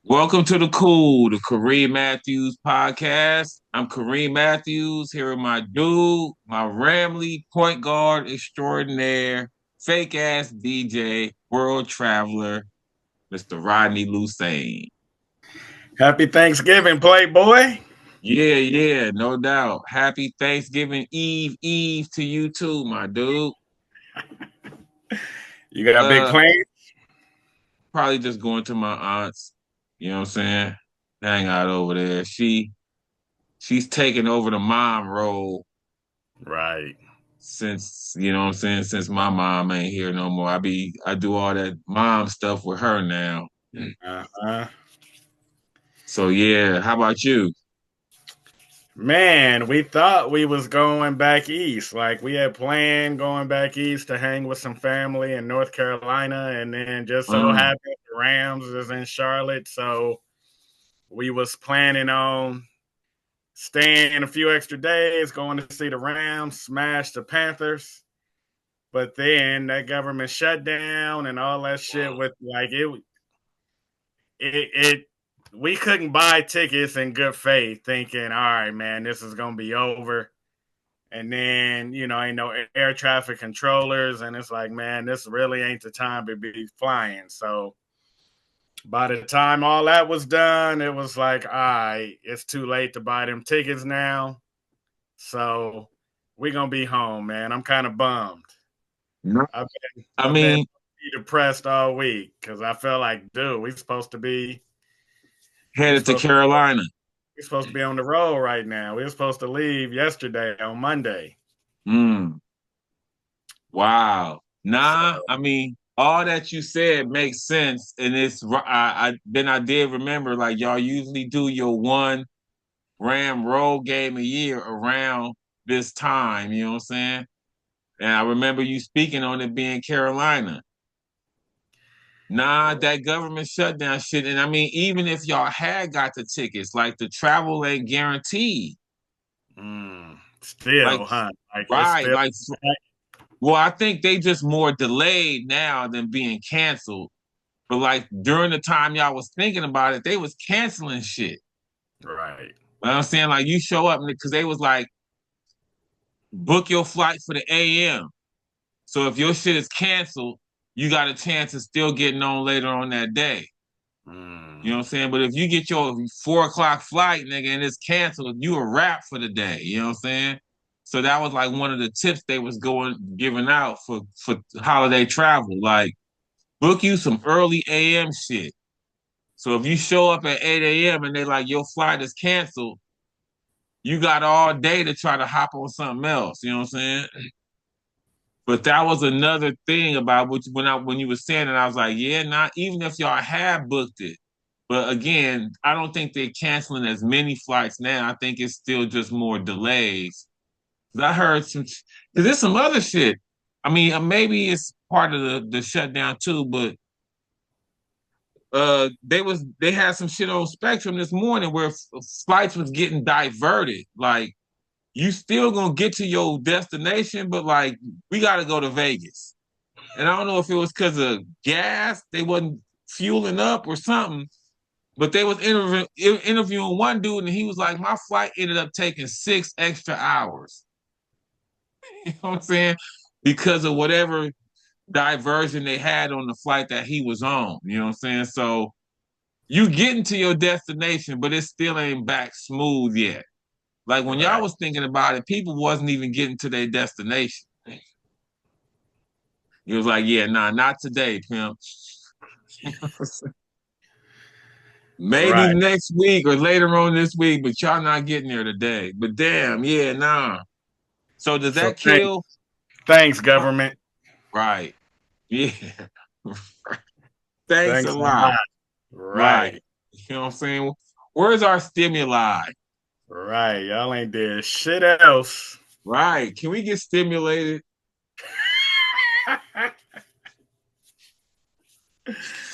Welcome to the Kool, the Kareem Matthews podcast. I'm Kareem Matthews here with my dude, my Ramley point guard extraordinaire, fake ass DJ, world traveler, Mr. Rodney Lusian. Happy Thanksgiving, Playboy. Yeah, no doubt. Happy Thanksgiving Eve to you too, my dude. You got big Uh, plans? Probably just going to my aunt's, you know what I'm saying? Hang out over there. She's taking over the mom role Right. since you know what I'm saying, since my mom ain't here no more. I do all that mom stuff with her now. Uh-huh. So yeah, how about you? Man, we thought we was going back east. Like we had planned going back east to hang with some family in North Carolina, and then just so Mm, happened the Rams is in Charlotte, so we was planning on staying a few extra days, going to see the Rams smash the Panthers. But then that government shutdown and all that shit with it we couldn't buy tickets in good faith, thinking, all right, man, this is gonna be over. And then, ain't no air traffic controllers, and it's like, man, this really ain't the time to be flying. So by the time all that was done, it was like, all right, it's too late to buy them tickets now. So we gonna be home, man. I'm kind of bummed. no, I've I I've been mean, depressed all week because I felt like, dude, we headed to supposed Carolina. we're supposed to be on the road right now. We were supposed to leave yesterday on Monday. Mm, wow. So Nah, I mean, all that you said makes sense, and I did remember like y'all usually do your one Ram road game a year around this time. You know what I'm saying? And I remember you speaking on it being Carolina. Nah, that government shutdown shit. And I mean, even if y'all had got the tickets, like the travel ain't guaranteed. Like, still, huh? Like it's right. still Like, well, I think they just more delayed now than being canceled. But like during the time y'all was thinking about it, they was canceling shit. right. You know what I'm saying? Like you show up because they was like, book your flight for the AM. So if your shit is canceled, you got a chance of still getting on later on that day. You know Mm, what I'm saying? But if you get your 4 o'clock flight, nigga, and it's canceled, you a wrap for the day. You know what I'm saying? So that was like one of the tips they was giving out for holiday travel. Like book you some early AM shit. So if you show up at 8 a.m. and they like your flight is canceled, you got all day to try to hop on something else. You know what I'm saying? But that was another thing about which when you were saying it, I was like, yeah, not even if y'all had booked it. But again, I don't think they're canceling as many flights now. I think it's still just more delays. 'Cause I heard because there's some other shit. I mean, maybe it's part of the shutdown too, but they had some shit on Spectrum this morning where flights was getting diverted. Like you still gonna get to your destination, but like we gotta go to Vegas. And I don't know if it was because of gas, they wasn't fueling up or something, but they was interviewing one dude, and he was like, "My flight ended up taking 6 extra hours." You know what I'm saying? Because of whatever diversion they had on the flight that he was on. You know what I'm saying? So you getting to your destination, but it still ain't back smooth yet. Like when y'all right. was thinking about it, people wasn't even getting to their destination. He was like, "Yeah, nah, not today, pimp." Maybe Right. next week or later on this week, but y'all not getting there today. But damn, yeah, nah. So does So that kill? thanks, government. Right. Yeah. Thanks a Thanks a lot. lot. Right. Right. You know what I'm saying? Where's our stimuli? Right. Y'all ain't did shit else. Right. Can we get stimulated?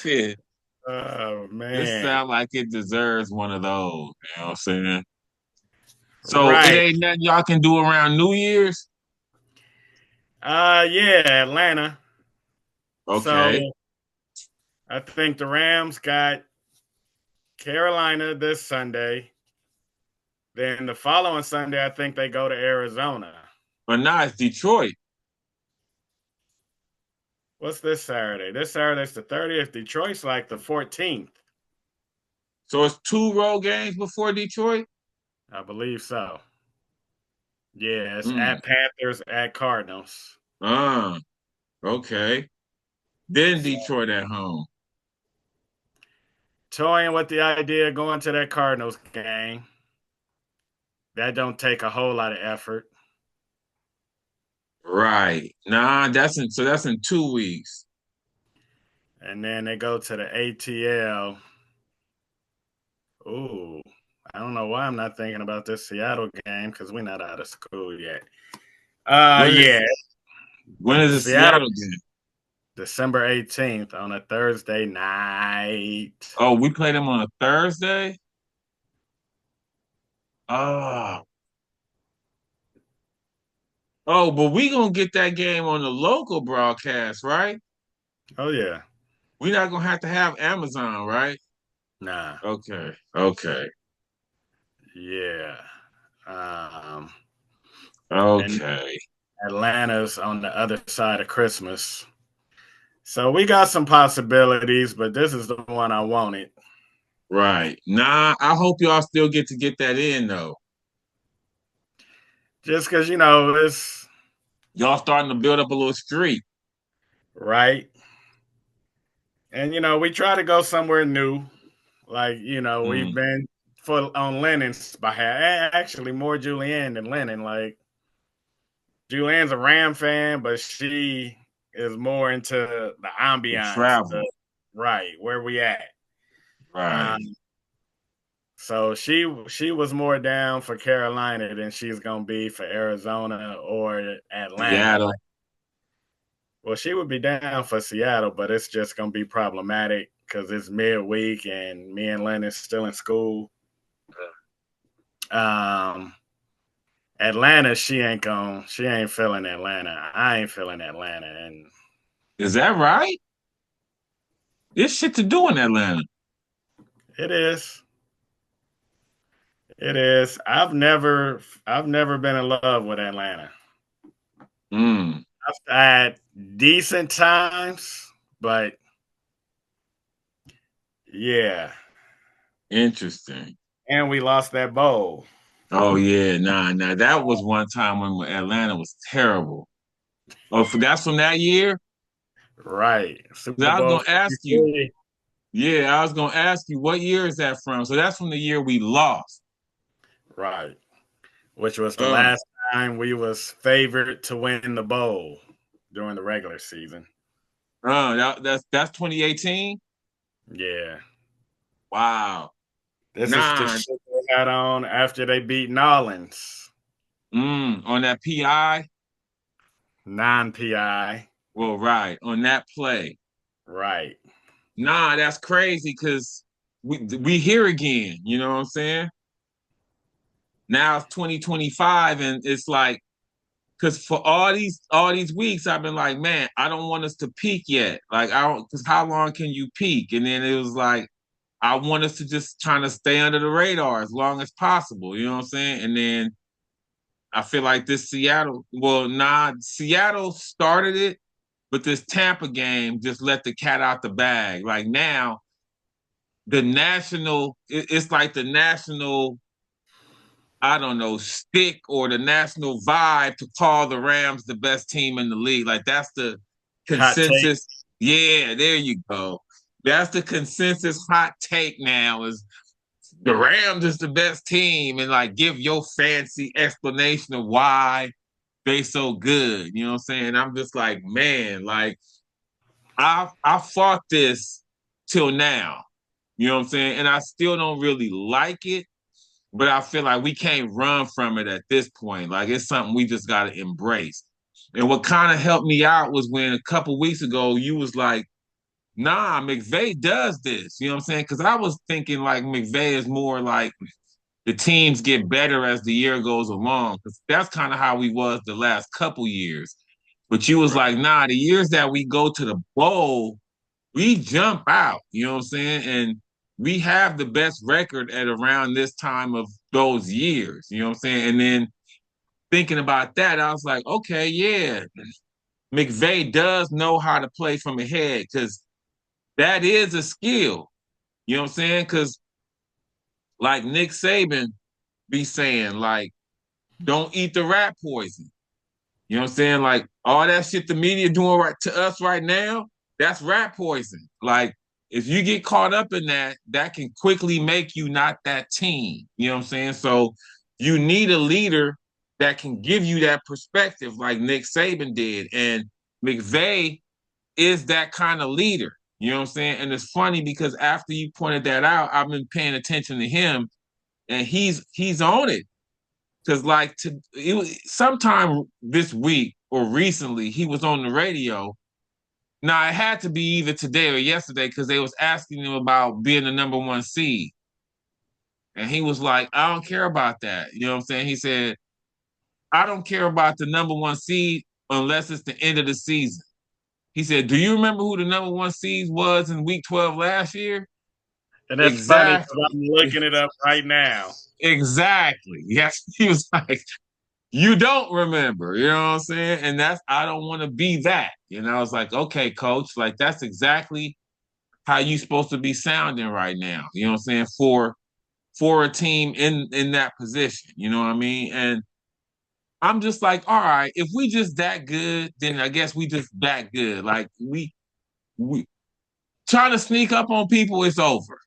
Shit. Oh This man. sound like it deserves one of those. You know what I'm saying? So it Right. ain't nothing y'all can do around New Year's? Yeah, Atlanta. Okay. So I think the Rams got Carolina this Sunday. Then the following Sunday, I think they go to Arizona. But now it's Detroit. What's this Saturday? This Saturday's the 30th. Detroit's like the 14th. So it's 2 road games before Detroit? I believe so. Yeah, it's Mm. at Panthers, at Cardinals. Ah, okay. Then Detroit at home. Toying with the idea of going to that Cardinals game. That don't take a whole lot of effort. Right. Nah, that's in 2 weeks. And then they go to the ATL. Ooh, I don't know why I'm not thinking about this Seattle game because we're not out of school yet. When Yeah, is when is the Seattle, Seattle game? December 18th on a Thursday night. Oh, we play them on a Thursday? Oh. Oh, but we gonna get that game on the local broadcast, right? Oh yeah, We're not gonna have to have Amazon, right? nah, Okay. Okay. yeah. Um, and Okay. Atlanta's on the other side of Christmas. So we got some possibilities, but this is the one I wanted. Right. Nah, I hope y'all still get that in though. Just because, it's Y'all starting to build up a little streak. right. And, we try to go somewhere new. Like, we've Mm. been on Lennon's behalf. Actually, more Julianne than Lennon. Like, Julianne's a Ram fan, but she is more into the The ambiance, travel. right, where we at. Right. Um, so she was more down for Carolina than she's gonna be for Arizona or Atlanta. Seattle. Like, well, she would be down for Seattle, but it's just gonna be problematic because it's midweek and me and Lennon's still in school. Um, Atlanta, she ain't feeling Atlanta. I ain't feeling Atlanta, and Is that right? There's shit to do in Atlanta. it is. It is. I've never been in love with Atlanta. Mm. I've had decent times, but yeah. Interesting. And we lost that bowl. Oh yeah, nah. That was one time when Atlanta was terrible. Oh, that's from that year? Right. 'Cause Super I was Bowl gonna ask you. 53. Yeah, I was gonna ask you what year is that from? So that's from the year we lost. Right. Which was the Uh, last time we was favored to win the bowl during the regular season. that's 2018. Yeah. Wow. This is the Nah. shit they had on after they beat Nolans. On that PI. Non-PI. Well, right on that play. Right. Nah, that's crazy because we here again. You know what I'm saying? Now it's 2025, and it's like because for all these weeks I've been like, man, I don't want us to peak yet. Like I don't, because how long can you peak? And then it was like I want us to just trying to stay under the radar as long as possible. You know what I'm saying? And then I feel like this Seattle, well, nah, Seattle started it, but this Tampa game just let the cat out the bag. Like now, it's like the national, I don't know, stick or the national vibe to call the Rams the best team in the league. Like that's the Hot take. consensus. Yeah, there you go. That's the consensus hot take now is the Rams is the best team and like give your fancy explanation of why they so good. You know what I'm saying? I'm just like, man, like I fought this till now. You know what I'm saying? And I still don't really like it, but I feel like we can't run from it at this point. Like it's something we just gotta embrace. And what kind of helped me out was when a couple weeks ago you was like, nah, McVay does this. You know what I'm saying? Because I was thinking like McVay is more like the teams get better as the year goes along. Because that's kind of how we was the last couple years. But you was Right. like, nah, the years that we go to the bowl, we jump out. You know what I'm saying? And we have the best record at around this time of those years. You know what I'm saying? And then thinking about that, I was like, okay, yeah, McVay does know how to play from ahead because that is a skill. You know what I'm saying? Because like Nick Saban be saying, like, don't eat the rat poison. You know what I'm saying? Like all that shit the media doing right to us right now, that's rat poison. Like if you get caught up in that, that can quickly make you not that team. You know what I'm saying? So you need a leader that can give you that perspective like Nick Saban did. And McVay is that kind of leader. You know what I'm saying? And it's funny because after you pointed that out, I've been paying attention to him and he's on it. Cause like it was sometime this week or recently, he was on the radio. Now it had to be either today or yesterday because they was asking him about being the number one seed. And he was like, I don't care about that. You know what I'm saying? He said, I don't care about the number one seed unless it's the end of the season. He said, do you remember who the number one seed was in week 12 last year? And that's funny because Exactly. I'm looking it up right now. Exactly. Yes. He was like, you don't remember, you know what I'm saying? And that's I don't want to be that. You know, I was like, okay, coach, like that's exactly how you supposed to be sounding right now. You know what I'm saying? For a team in that position. You know what I mean? And I'm just like, all right, if we just that good, then I guess we just that good. Like we trying to sneak up on people, it's over.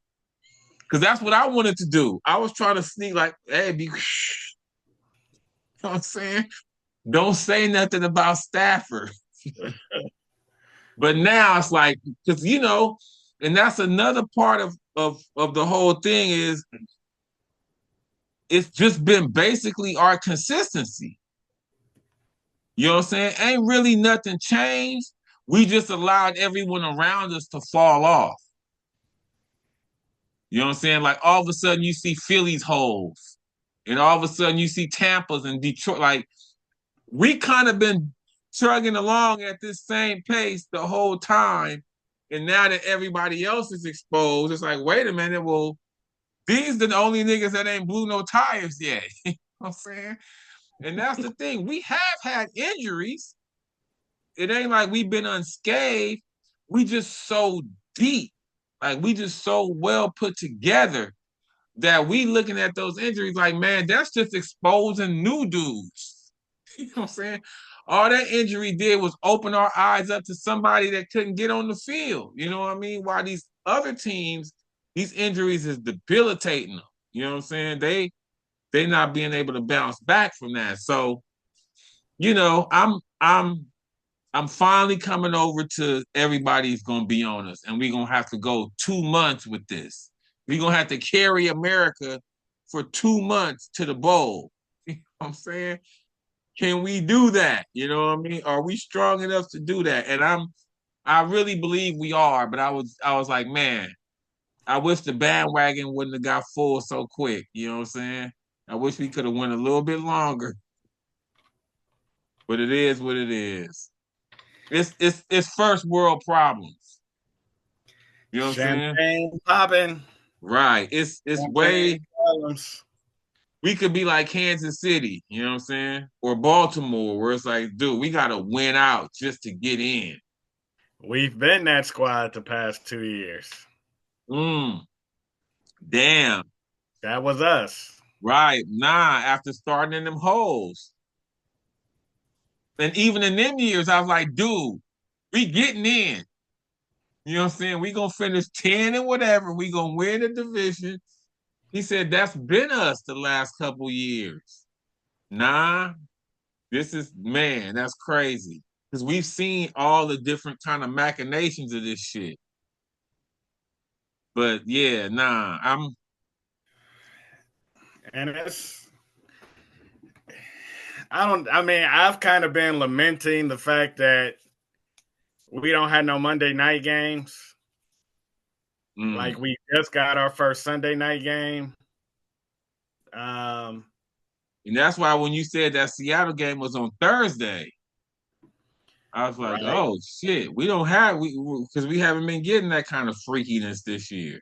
Cause that's what I wanted to do. I was trying to sneak like, hey, be you know what I'm saying? Don't say nothing about Stafford. But now it's like, because you know, and that's another part of the whole thing is it's just been basically our consistency. You know what I'm saying? Ain't really nothing changed. We just allowed everyone around us to fall off. You know what I'm saying? Like all of a sudden you see Philly's holes, and all of a sudden you see Tampa's and Detroit. Like we kind of been chugging along at this same pace the whole time. And now that everybody else is exposed, it's like, wait a minute, well, these are the only niggas that ain't blew no tires yet. You know what I'm saying? And that's the thing. We have had injuries. It ain't like we've been unscathed. We just so deep. Like we just so well put together that we looking at those injuries like, man, that's just exposing new dudes. You know what I'm saying? All that injury did was open our eyes up to somebody that couldn't get on the field. You know what I mean? While these other teams, these injuries is debilitating them. You know what I'm saying? They not being able to bounce back from that. So, you know, I'm finally coming over to everybody's gonna be on us, and we're gonna have to go 2 months with this. We're gonna have to carry America for 2 months to the bowl. You know what I'm saying? Can we do that? You know what I mean? Are we strong enough to do that? And I really believe we are, but I was like, man, I wish the bandwagon wouldn't have got full so quick. You know what I'm saying? I wish we could have went a little bit longer, but it is what it is. It's first world problems. You know what I'm saying? Champagne popping. Right. It's Champagne way problems. we could be like Kansas City, you know what I'm saying? Or Baltimore, where it's like, dude, we gotta win out just to get in. We've been that squad the past 2 years. Mm, damn. That was us. Right. Nah, after starting in them holes. And even in them years, I was like, dude, we getting in. You know what I'm saying? We gonna finish 10 and whatever. We gonna win the division. He said that's been us the last couple years. Nah, this is man, that's crazy. Because we've seen all the different kind of machinations of this shit. But yeah, nah, And I mean, I've kind of been lamenting the fact that we don't have no Monday night games. Like mm. we just got our first Sunday night game. Um, And that's why when you said that Seattle game was on Thursday, I was like, right. oh shit, we don't have we because we haven't been getting that kind of freakiness this year.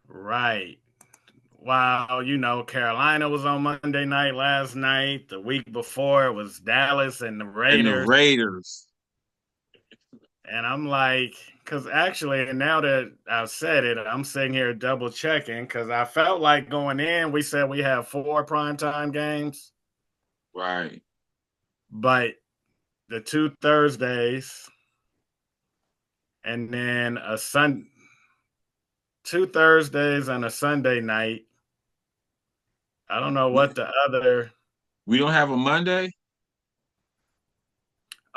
Right. Wow, Carolina was on Monday night last night. The week before it was Dallas and the And the Raiders. Raiders. And I'm like, because actually, now that I've said it, I'm sitting here double checking because I felt like going in, we said we have 4 primetime games, Right. but the 2 Thursdays and then 2 Thursdays and a Sunday night. I don't know We, what the other. we don't have a Monday?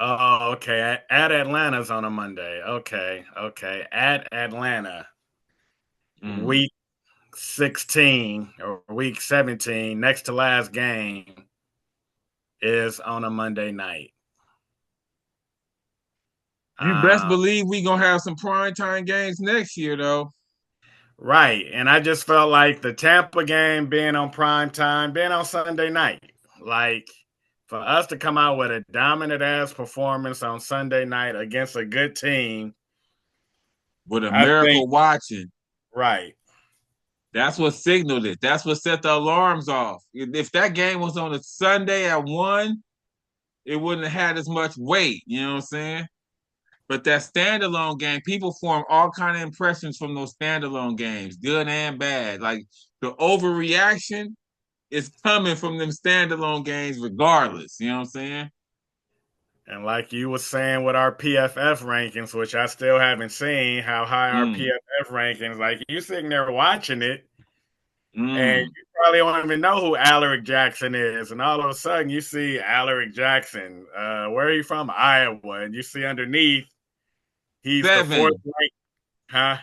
Oh, okay. At Atlanta's on a Monday. Okay, okay. At Atlanta, Mm. week 16 or week 17, next to last game is on a Monday night. You best Uh, believe we gonna have some primetime games next year, though. right. And I just felt like the Tampa game being on prime time, being on Sunday night, like for us to come out with a dominant ass performance on Sunday night against a good team, With I America think, watching, right. that's what signaled it. That's what set the alarms off. If that game was on a Sunday at 1, it wouldn't have had as much weight. You know what I'm saying? But that standalone game, people form all kind of impressions from those standalone games, good and bad. Like the overreaction is coming from them standalone games, regardless. You know what I'm saying? And like you were saying with our PFF rankings, which I still haven't seen, how high our Mm, PFF rankings, like you sitting there watching it, and mm. you probably don't even know who Alaric Jackson is. And all of a sudden you see Alaric Jackson. Where are you from? Iowa. And you see underneath, he's the fourth 7. ranked, huh?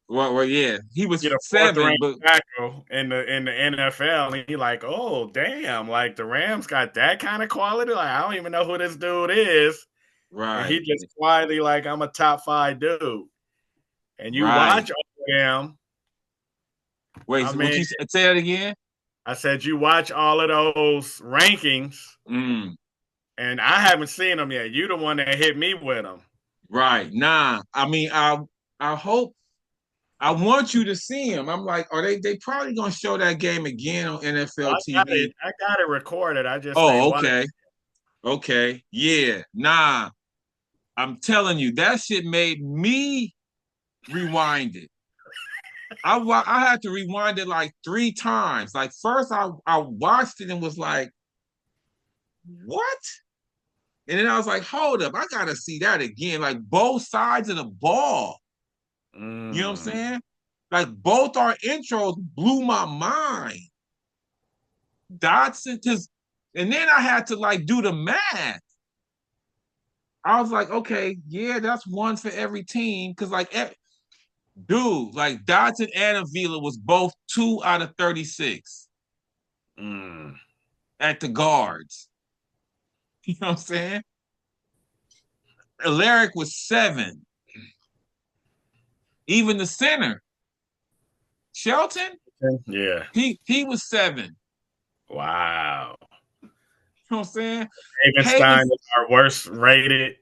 Well, yeah, he was Get a fourth 7, ranked but tackle in the NFL. And he like, oh damn, like the Rams got that kind of quality. Like, I don't even know who this dude is. And he right, just quietly like, I'm a top 5 dude. And you right. watch all of them. I Wait, what mean, you say that again? I said you watch all of those rankings, Mm, and I haven't seen them yet. You the one that hit me with them. right. Nah, I mean, I hope I want you to see him. I'm like, are they probably gonna show that game again on Oh, NFL I got it. TV? I got it recorded. I just ain't Oh, watched. okay. Okay. Yeah. Nah. I'm telling you, that shit made me rewind it. I had to rewind it like 3 times. Like first I watched it and was like, what? And then I was like, hold up, I gotta see that again. Like both sides of the ball. You know what I'm Mm. saying? Like both our intros blew my mind. Dotson, because and then I had to like do the math. I was like, okay, yeah, that's one for every team. Cause like dude, like Dotson and Avila was both 2 out of 36 Mm. at the guards. You know what I'm saying? Alaric was 7. Even the center, Shelton, Yeah. he was 7. Wow. You know what I'm saying? Havenstein Haven is our worst rated.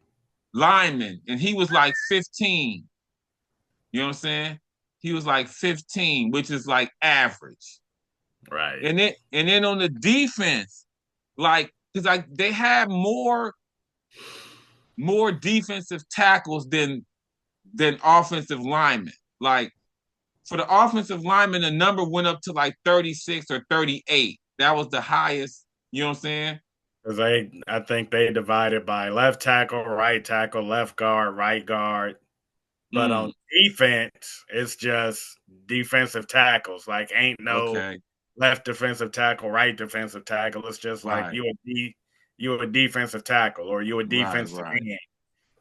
lineman, and he was like 15. You know what I'm saying? He was like 15, which is like average. Right. And then on the defense, like because like they had more defensive tackles than offensive linemen. Like for the offensive lineman, the number went up to like 36 or 38. That was the highest. You know what I'm saying? Because I think they divided by left tackle, right tackle, left guard, right guard. But Mm, on defense, it's just defensive tackles. Like, ain't no okay. left defensive tackle, right defensive tackle. It's just like Right. you a defensive tackle or you a Right. defensive Right. end,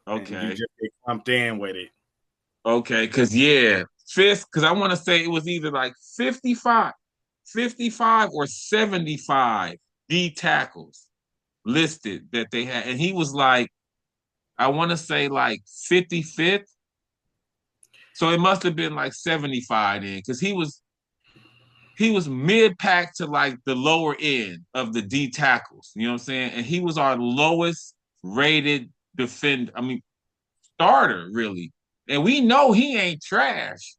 and you Okay. just get clumped in with it. Okay. Cause yeah, fifth, because I want to say it was either like 55 or 75 D tackles listed that they had. And he was like, I want to say like 55th. So it must have been like 75 then, because he was mid-pack to like the lower end of the D tackles. You know what I'm saying? And he was our lowest rated defender. I mean, starter, really. And we know he ain't trash.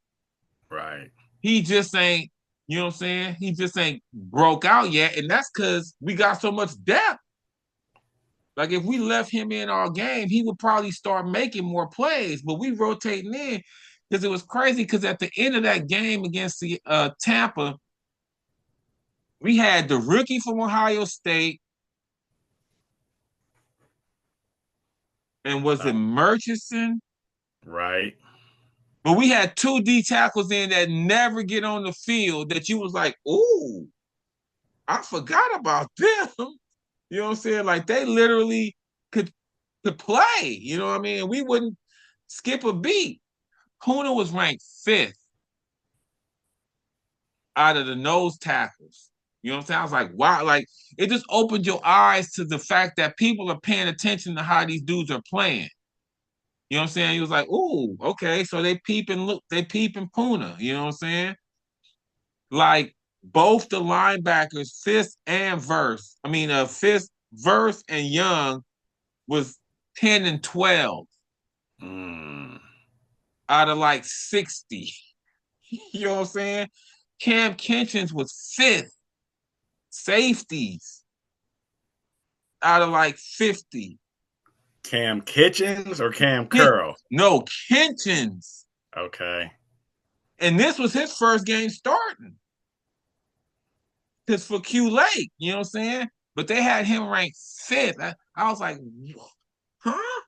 Right. He just ain't, you know what I'm saying? He just ain't broke out yet. And that's because we got so much depth. Like if we left him in our game, he would probably start making more plays. But we rotating in because it was crazy. Because at the end of that game against the Tampa, we had the rookie from Ohio State, and was it Murchison? Right. But we had two D tackles in that never get on the field that you was like, ooh, I forgot about them. You know what I'm saying? Like they literally could play. You know what I mean? We wouldn't skip a beat. Kuna was ranked fifth out of the nose tackles. You know what I'm saying? I was like, wow, like it just opened your eyes to the fact that people are paying attention to how these dudes are playing. You know what I'm saying? He was like, ooh, okay, so they peeping, look, they peeping Puna. You know what I'm saying? Like both the linebackers, Fisk and Verse. I mean, Fisk, Verse, and Young was 10 and 12 out of like 60. You know what I'm saying? Cam Kitchens was fifth. Safeties out of like 50. Cam Kitchens or Cam Curl? No, Kitchens. Okay. And this was his first game starting. Because for Q Lake, you know what I'm saying? But they had him ranked fifth. I was like, huh?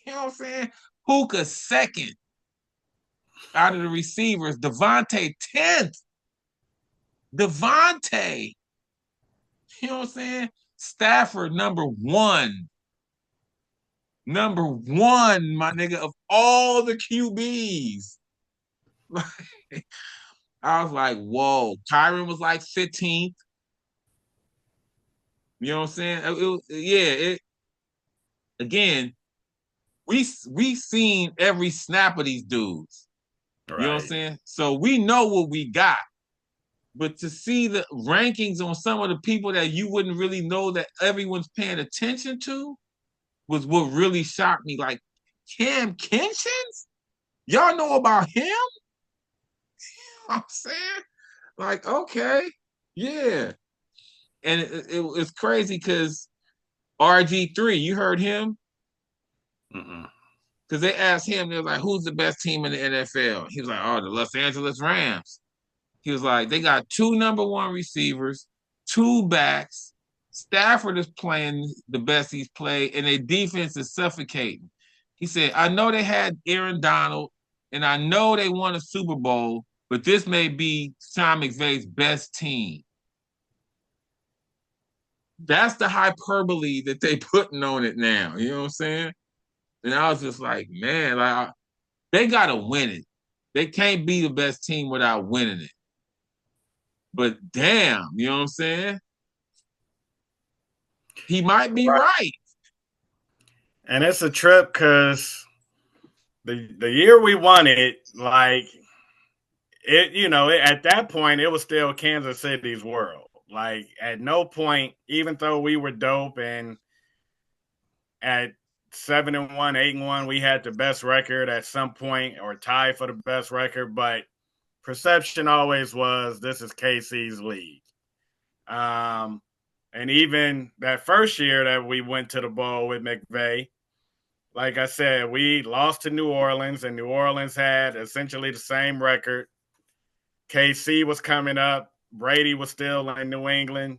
You know what I'm saying? Puka second out of the receivers. Devontae 10th. Devontae. You know what I'm saying? Stafford number one. Number one, my nigga, of all the QBs. I was like, whoa. Kyron was like 15th. You know what I'm saying? Again, we seen every snap of these dudes. You know what I'm Right. saying? So we know what we got. But to see the rankings on some of the people that you wouldn't really know that everyone's paying attention to was what really shocked me. Like Cam Kinchins? Y'all know about him? You know what I'm saying? Like, okay, yeah. And it's crazy because RG3, you heard him? Because they asked him, they was like, who's the best team in the NFL? He was like, oh, the Los Angeles Rams. He was like, they got two number one receivers, two backs. Stafford is playing the best he's played, and their defense is suffocating. He said, I know they had Aaron Donald, and I know they won a Super Bowl, but this may be Sean McVay's best team. That's the hyperbole that they putting on it now. You know what I'm saying? And I was just like, man, like they gotta win it. They can't be the best team without winning it. But damn, you know what I'm saying? He might be right. And it's a trip because the year we won it, like it, at that point it was still Kansas City's world. Like at no point, even though we were dope and at 7-1, 8-1, we had the best record at some point or tie for the best record, but perception always was this is KC's league. And even that first year that we went to the bowl with McVay, like I said, we lost to New Orleans, and New Orleans had essentially the same record. KC was coming up. Brady was still in New England.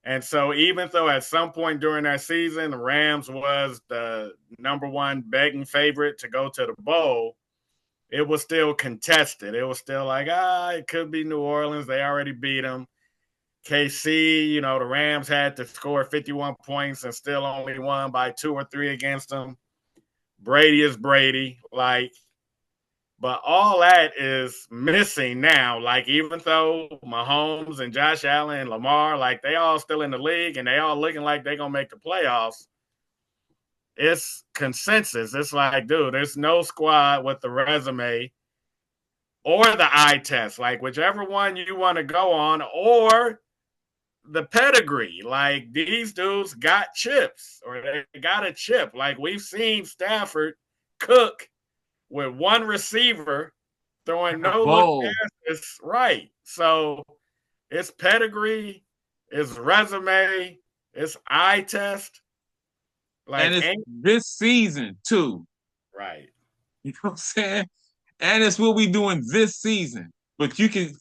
And so even though at some point during that season, the Rams was the number one begging favorite to go to the bowl, it was still contested. It was still like, it could be New Orleans. They already beat them. KC, the Rams had to score 51 points and still only won by 2 or 3 against them. Brady is Brady. But all that is missing now. Like, even though Mahomes and Josh Allen and Lamar, like, they all still in the league and they all looking like they're going to make the playoffs, it's consensus. It's like, dude, there's no squad with the resume or the eye test, like whichever one you want to go on, or the pedigree. Like, these dudes got chips or they got a chip. Like, we've seen Stafford cook with one receiver throwing no look Bowl. passes. Right. So it's pedigree, it's resume, it's eye test. And Like it's ain't this season too. right. You know what I'm saying? And it's what we doing this season. But you can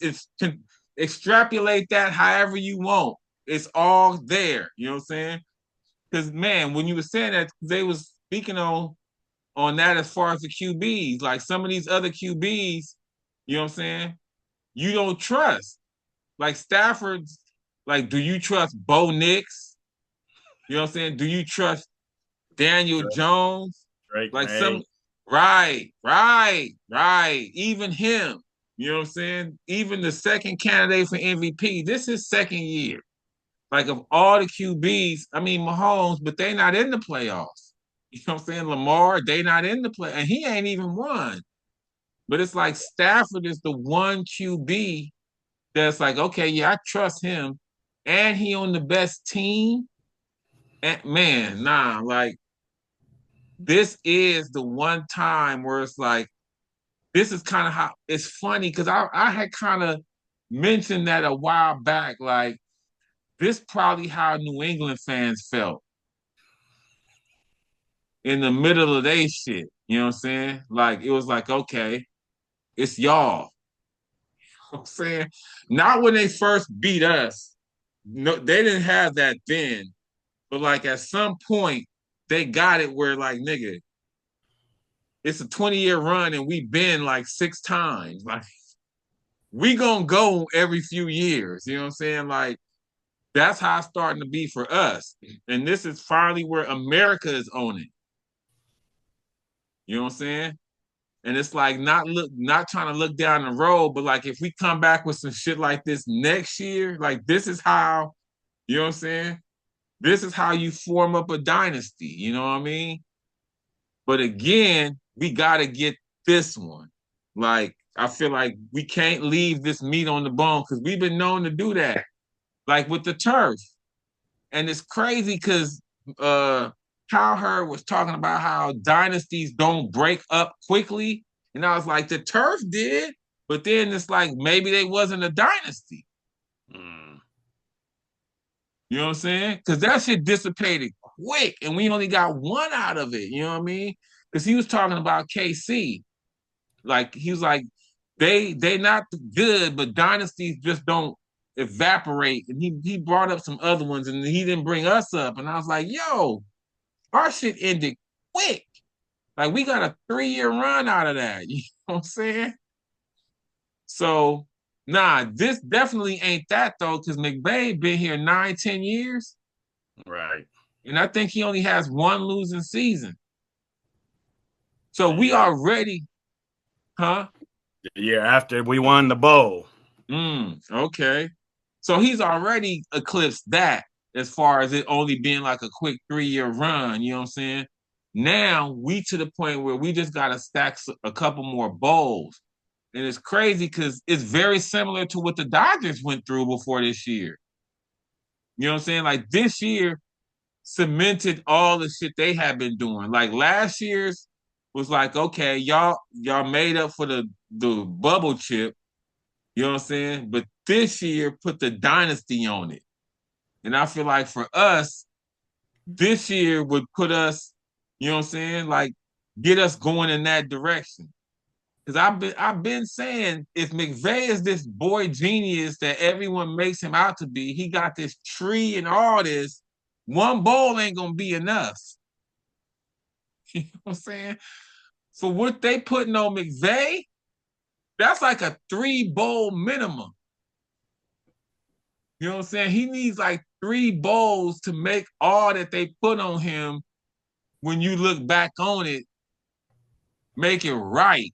extrapolate that however you want. It's all there. You know what I'm saying? Because man, when you were saying that, they was speaking on that as far as the QBs. Like some of these other QBs, you know what I'm saying? You don't trust. Like Stafford's, like, do you trust Bo Nix? You know what I'm saying? Do you trust Daniel Drake, Jones? Drake Like May. some right. Even him. You know what I'm saying? Even the second candidate for MVP. This is second year. Like of all the QBs, I mean Mahomes, but they not in the playoffs. You know what I'm saying? Lamar, they not in the play, and he ain't even won. But it's like Stafford is the one QB that's like, okay, yeah, I trust him, and he on the best team. And man, nah, like this is the one time where it's like, this is kind of how it's funny because I had kind of mentioned that a while back, like this probably how New England fans felt in the middle of their shit. You know what I'm saying? Like it was like, okay, it's y'all. You know what I'm saying? Not when they first beat us. No, they didn't have that then. But like at some point, they got it where like, nigga, it's a 20-year run and we've been like 6 times. Like we gonna go every few years. You know what I'm saying? Like that's how it's starting to be for us. And this is finally where America is owning. You know what I'm saying? And it's like not trying to look down the road, but like if we come back with some shit like this next year, like this is how, you know what I'm saying? This is how you form up a dynasty, you know what I mean? But again, we gotta get this one. Like, I feel like we can't leave this meat on the bone because we've been known to do that, like with the turf. And it's crazy because Cowherd was talking about how dynasties don't break up quickly. And I was like, the turf did, but then it's like maybe they wasn't a dynasty. Mm. You know what I'm saying? Because that shit dissipated quick and we only got one out of it. You know what I mean? Because he was talking about KC. Like he was like, they not good, but dynasties just don't evaporate. And he brought up some other ones and he didn't bring us up. And I was like, yo, our shit ended quick. Like we got a 3-year run out of that. You know what I'm saying? So nah, this definitely ain't that though, because McVay been here 9, 10 years. Right. And I think he only has one losing season. So The we year, already, huh? the year after we won the bowl. Okay. So he's already eclipsed that as far as it only being like a quick 3-year run. You know what I'm saying? Now we to the point where we just got to stack a couple more bowls. And it's crazy because it's very similar to what the Dodgers went through before this year. You know what I'm saying? Like this year cemented all the shit they have been doing. Like last year's was like, okay, y'all made up for the bubble chip. You know what I'm saying? But this year put the dynasty on it. And I feel like for us, this year would put us, you know what I'm saying? Like get us going in that direction. Because I've been saying if McVay is this boy genius that everyone makes him out to be, he got this tree and all this, one bowl ain't gonna be enough. You know what I'm saying? For what they putting on McVay, that's like a 3-bowl minimum. You know what I'm saying? He needs like 3 bowls to make all that they put on him when you look back on it, make it right.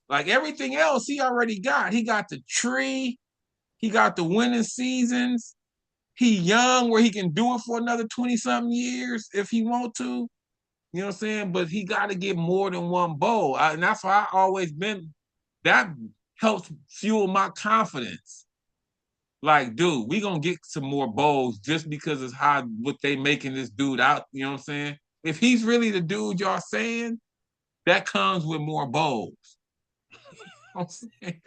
Like everything else he already got. He got the tree, he got the winning seasons. He young where he can do it for another 20-something years if he want to. You know what I'm saying? But he got to get more than one bowl. And that's why I always been, that helps fuel my confidence. Like, dude, we gonna get some more bowls just because of how what they making this dude out. You know what I'm saying? If he's really the dude y'all saying, that comes with more bowls. I'm saying?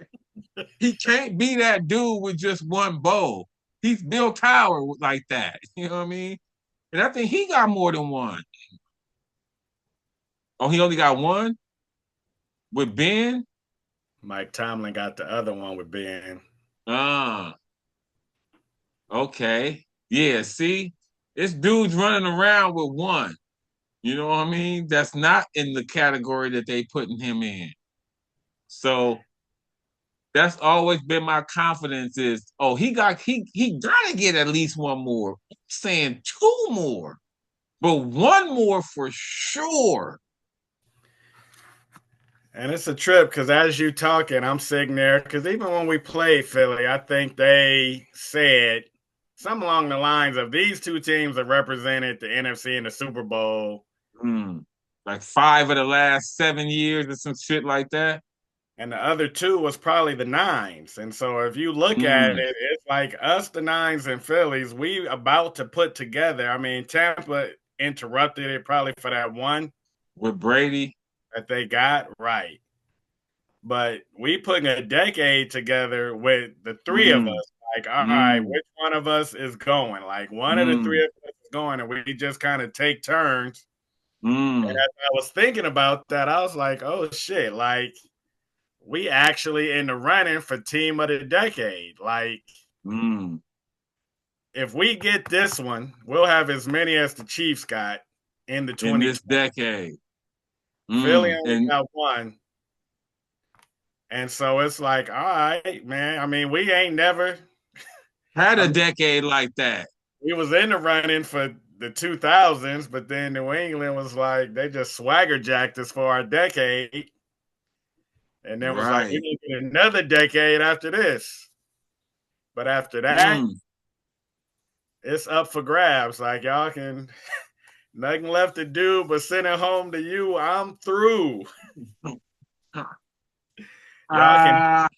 He can't be that dude with just one bowl. He's Bill Cowher like that. You know what I mean? And I think he got more than one. Oh, he only got one with Ben? Mike Tomlin got the other one with Ben. Ah, okay. Yeah, see? This dude's running around with one. You know what I mean? That's not in the category that they putting him in. So that's always been my confidence is, oh, he gotta get at least one more. I'm saying two more, but one more for sure. And it's a trip because as you talking, I'm sitting there because even when we played Philly, I think they said something along the lines of these two teams have represented the NFC in the Super Bowl. Mm. Like 5 of the last 7 years or some shit like that. And the other two was probably the Nines. And so if you look at Mm. it, it's like us, the Nines and Phillies, we about to put together. I mean, Tampa interrupted it probably for that one With Brady. that they got right. But we putting a decade together with the three of Mm. us. Like, all right, Mm. which one of us is going? Like, one of the three Mm. of us is going, and we just kind of take turns. And Mm. as I was thinking about that, I was like, oh shit, like we actually in the running for team of the decade. Like, Mm. if we get this one, we'll have as many as the Chiefs got in the In 2020. this decade. Philly Mm. only And got one. And so it's like, all right, man. I mean, we ain't never. had I a mean, decade like that. we was in the running for the 2000s, but then New England was like they just swagger jacked us for our decade, and then was like we Right. need to get another decade after this. But after that, Mm. it's up for grabs. Like y'all can nothing left to do but send it home to you. I'm through. Y'all can Ah,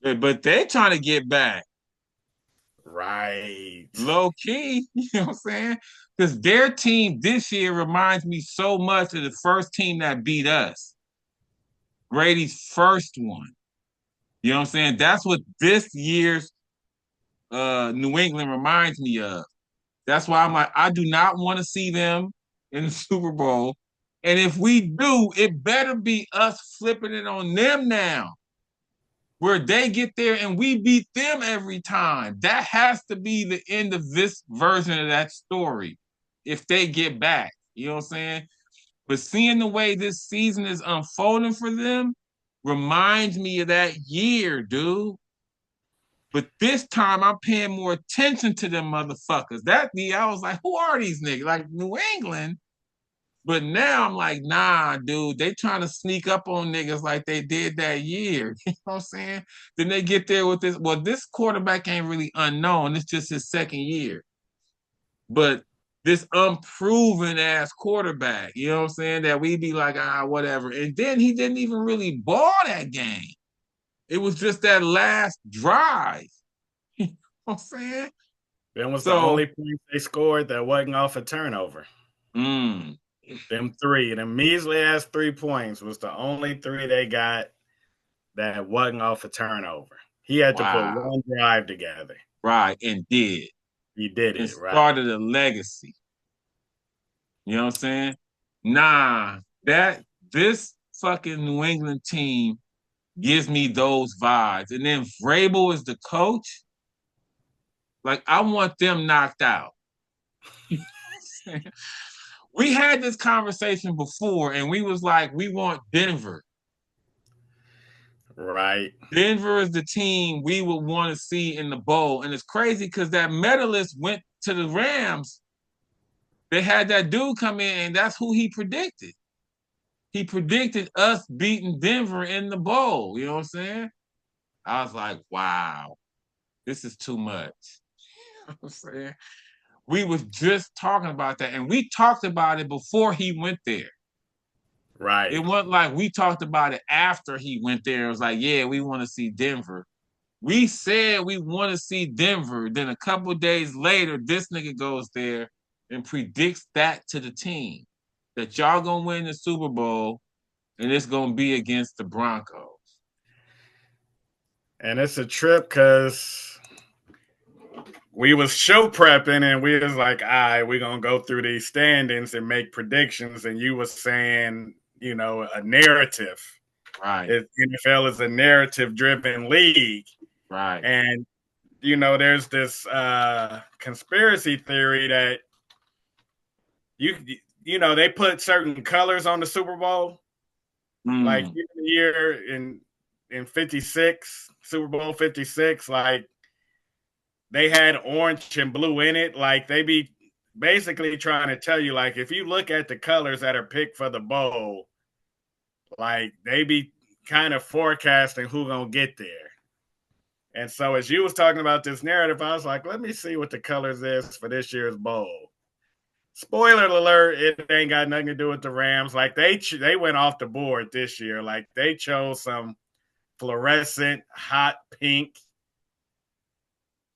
but they trying to get back right. low key. You know what I'm saying? Because their team this year reminds me so much of the first team that beat us, Brady's first one. You know what I'm saying? That's what this year's New England reminds me of. That's why I'm like, I do not want to see them in the Super Bowl. And if we do, it better be us flipping it on them now, where they get there and we beat them every time. That has to be the end of this version of that story if they get back. You know what I'm saying? But seeing the way this season is unfolding for them reminds me of that year, dude. But this time I'm paying more attention to them motherfuckers. That year I was like, who are these niggas? Like New England. But now I'm like, nah, dude, they trying to sneak up on niggas like they did that year. You know what I'm saying? Then they get there with this. Well, this quarterback ain't really unknown. It's just his second year. But this unproven ass quarterback, you know what I'm saying? That we be like, whatever. And then he didn't even really ball that game. It was just that last drive. You know what I'm saying? That was the So, only point they scored that wasn't off a turnover. mm, Them three, them measly ass 3 points was the only three they got that wasn't off a turnover. He had to put wow. one drive together. Right. And did. He did And it, right? started a legacy. You know what I'm saying? Nah, that this fucking New England team gives me those vibes. And then Vrabel is the coach. Like, I want them knocked out. We had this conversation before, and we was like, we want Denver. Right. Denver is the team we would want to see in the bowl. And it's crazy because that medalist went to the Rams. They had that dude come in, and that's who he predicted. He predicted us beating Denver in the bowl. You know what I'm saying? I was like, wow, this is too much. You know what I'm saying? We was just talking about that, and we talked about it before he went there. It Right. wasn't like we talked about it after he went there. It was like, yeah, we want to see Denver. We said we want to see Denver. Then a couple of days later, this nigga goes there and predicts that to the team that y'all gonna win the Super Bowl and it's gonna be against the Broncos. And it's a trip because we was show prepping and we was like, all right, we're gonna go through these standings and make predictions. And you was saying, a narrative. Right, NFL is a narrative driven league. right. And there's this conspiracy theory that you they put certain colors on the Super Bowl. Like Mm. even the year in 56, Super Bowl 56, like they had orange and blue in it. Like they be basically trying to tell you, like, if you look at the colors that are picked for the bowl, like they be kind of forecasting who gonna get there. And so as you was talking about this narrative, I was like, let me see what the colors is for this year's bowl. Spoiler alert, it ain't got nothing to do with the Rams. Like they went off the board this year. Like they chose some fluorescent hot pink,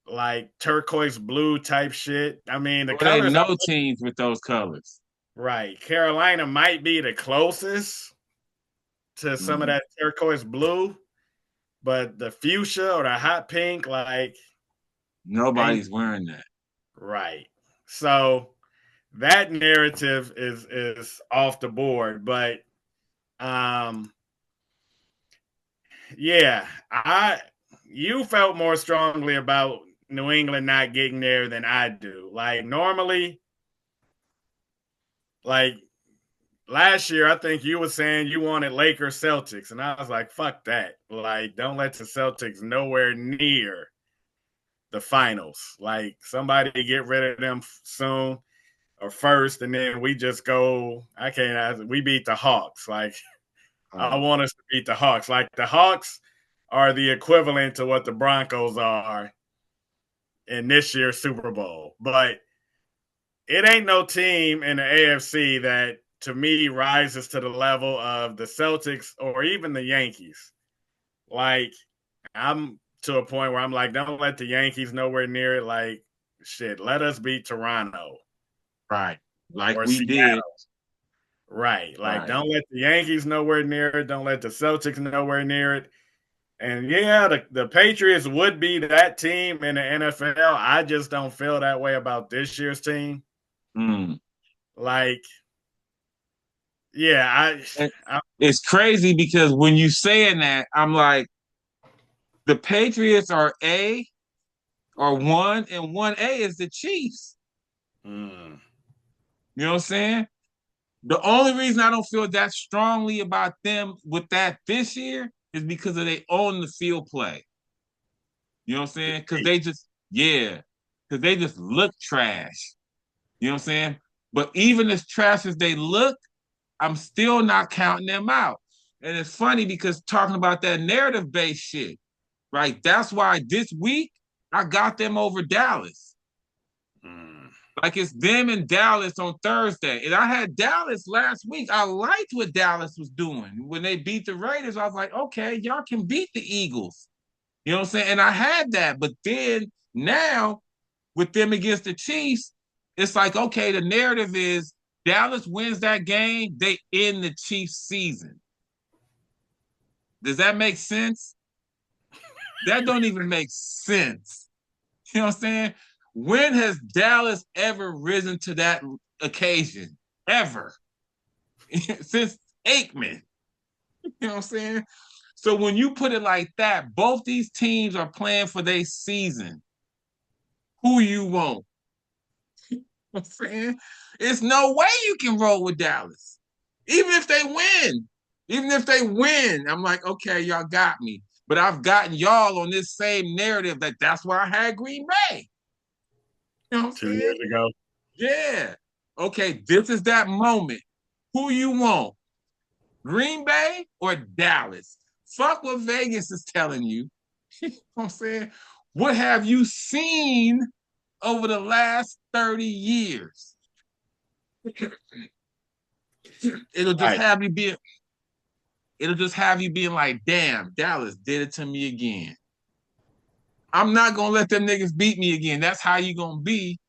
like turquoise blue type shit. I mean, the Well, they colors, know teams with those colors. right. Carolina might be the closest to some of Mm. that turquoise blue, but the fuchsia or the hot pink, like, ain't Nobody's wearing that. right. So that narrative is off the board, but um yeah, you felt more strongly about New England not getting there than I do. Like normally, like last year, I think you were saying you wanted Lakers Celtics, and I was like, fuck that. Like, don't let the Celtics nowhere near the finals. Like, somebody get rid of them soon or first, and then we just go. I can't. We beat the Hawks. Like, I Oh, want us to beat the Hawks. Like the Hawks are the equivalent to what the Broncos are in this year's Super Bowl. But it ain't no team in the AFC that to me rises to the level of the Celtics or even the Yankees. Like I'm to a point where I'm like, don't let the Yankees nowhere near it. Like shit, let us beat Toronto right. Like or we did. Seattle. Right. Like Right. don't let the Yankees nowhere near it. Don't let the Celtics nowhere near it. And yeah, the Patriots would be that team in the NFL. I just don't feel that way about this year's team. Mm. Like, yeah, And I it's crazy because when you saying that, I'm like, the Patriots are one, and 1A is the Chiefs. mm, You know what I'm saying? The only reason I don't feel that strongly about them with that this year is because of they own the field play. You know what I'm saying? Yeah, because they just look trash. You know what I'm saying? But even as trash as they look, I'm still not counting them out. And it's funny because talking about that narrative based shit, right? That's why this week I got them over Dallas. mm, Like it's them and Dallas on Thursday. And I had Dallas last week. I liked what Dallas was doing. When they beat the Raiders, I was like, okay, y'all can beat the Eagles. You know what I'm saying? And I had that. But then now with them against the Chiefs, it's like, okay, the narrative is Dallas wins that game, they end the Chiefs season. Does that make sense? That don't even make sense. You know what I'm saying? When has Dallas ever risen to that occasion? Ever. Since Aikman. You know what I'm saying? So when you put it like that, both these teams are playing for their season. Who you want? You know what I'm saying? It's no way you can roll with Dallas. Even if they win. Even if they win, I'm like, okay, y'all got me. But I've gotten y'all on this same narrative that's why I had Green Bay. You know what I'm 2 years saying? ago. Yeah. Okay, this is that moment. Who you want? Green Bay or Dallas? Fuck what Vegas is telling you. You know what I'm saying? What have you seen over the last 30 years? It'll just Right. have you be it'll just have you being like, damn, Dallas did it to me again. I'm not gonna let them niggas beat me again. That's how you gonna be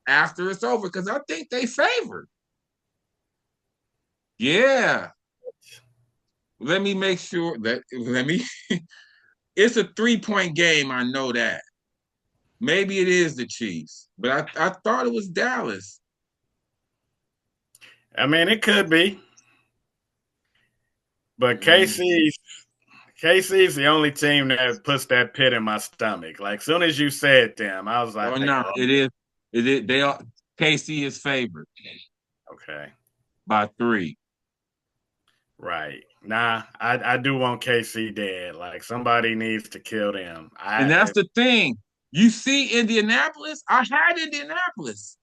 after it's over. Cause I think they favored. Yeah. Let me make sure that let me It's a 3-point game. I know that. Maybe it is the Chiefs, but I thought it was Dallas. I mean, it could be, but Mm. KC's the only team that puts that pit in my stomach. Like, soon as you said them, I was Oh like, no, oh, it is. It is. They are. KC is favored okay, by 3. right. Nah, I do want KC dead. Like, somebody needs to kill them. And that's the thing. You see Indianapolis? I had Indianapolis.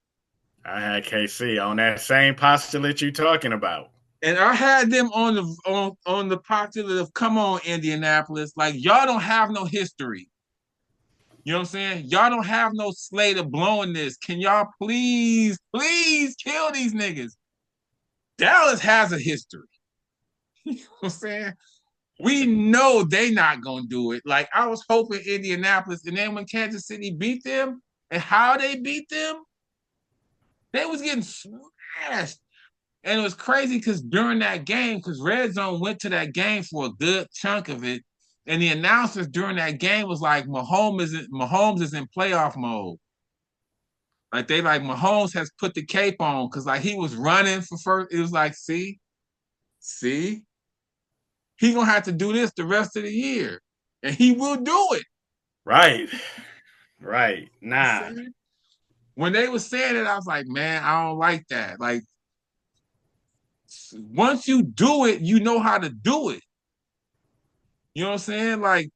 I had KC on that same postulate you talking about. And I had them on the postulate of come on, Indianapolis. Like y'all don't have no history. You know what I'm saying? Y'all don't have no slate of blowing this. Can y'all please kill these niggas? Dallas has a history. You know what I'm saying? We know they not gonna do it. Like I was hoping Indianapolis, and then when Kansas City beat them, and how they beat them, they was getting smashed. And it was crazy because during that game, because Red Zone went to that game for a good chunk of it, and the announcers during that game was like Mahomes is in playoff mode. Like they like Mahomes has put the cape on because like he was running for first. It was like, see, he gonna have to do this the rest of the year, and he will do it. Right. Right. Nah. See? When they were saying it, I was like, man, I don't like that. Like once you do it, you know how to do it. You know what I'm saying? Like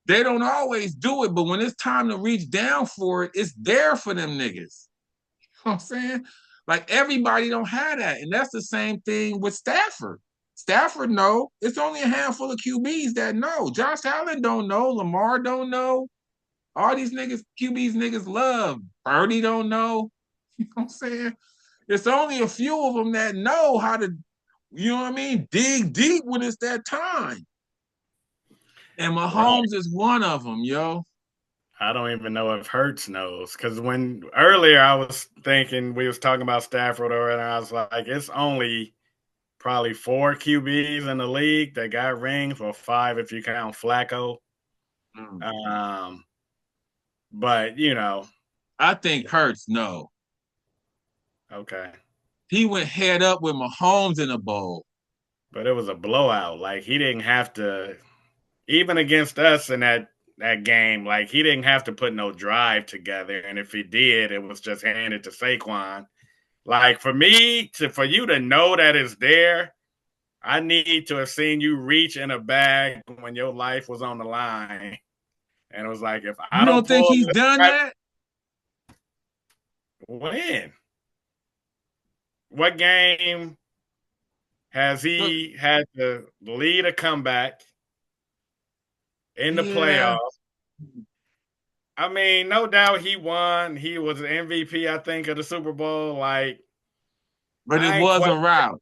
they don't always do it, but when it's time to reach down for it, it's there for them niggas. You know what I'm saying? Like everybody don't have that. And that's the same thing with Stafford. Stafford know. It's only a handful of QBs that know. Josh Allen don't know. Lamar don't know. All these niggas, QBs niggas love. Purdy don't know. You know what I'm saying? It's only a few of them that know how to, you know what I mean, dig deep when it's that time. And Right. Mahomes is one of them, yo. I don't even know if Hertz knows. Because when earlier I was thinking we was talking about Stafford and I was like, it's only probably 4 QBs in the league that got rings, or 5 if you count Flacco. Mm. Um, but you know, I think Hurts, no. okay. He went head up with Mahomes in a bowl. But it was a blowout. Like, he didn't have to, even against us in that game, like, he didn't have to put no drive together. And if he did, it was just handed to Saquon. Like, for you to know that it's there, I need to have seen you reach in a bag when your life was on the line. And it was like, if I You don't don't think pull he's this done right, that? when? What game has Look, he had to lead a comeback in the yeah, playoffs? I mean, no doubt he won. He was an MVP, I think, of the Super Bowl. Like, but it I ain't was que- a route.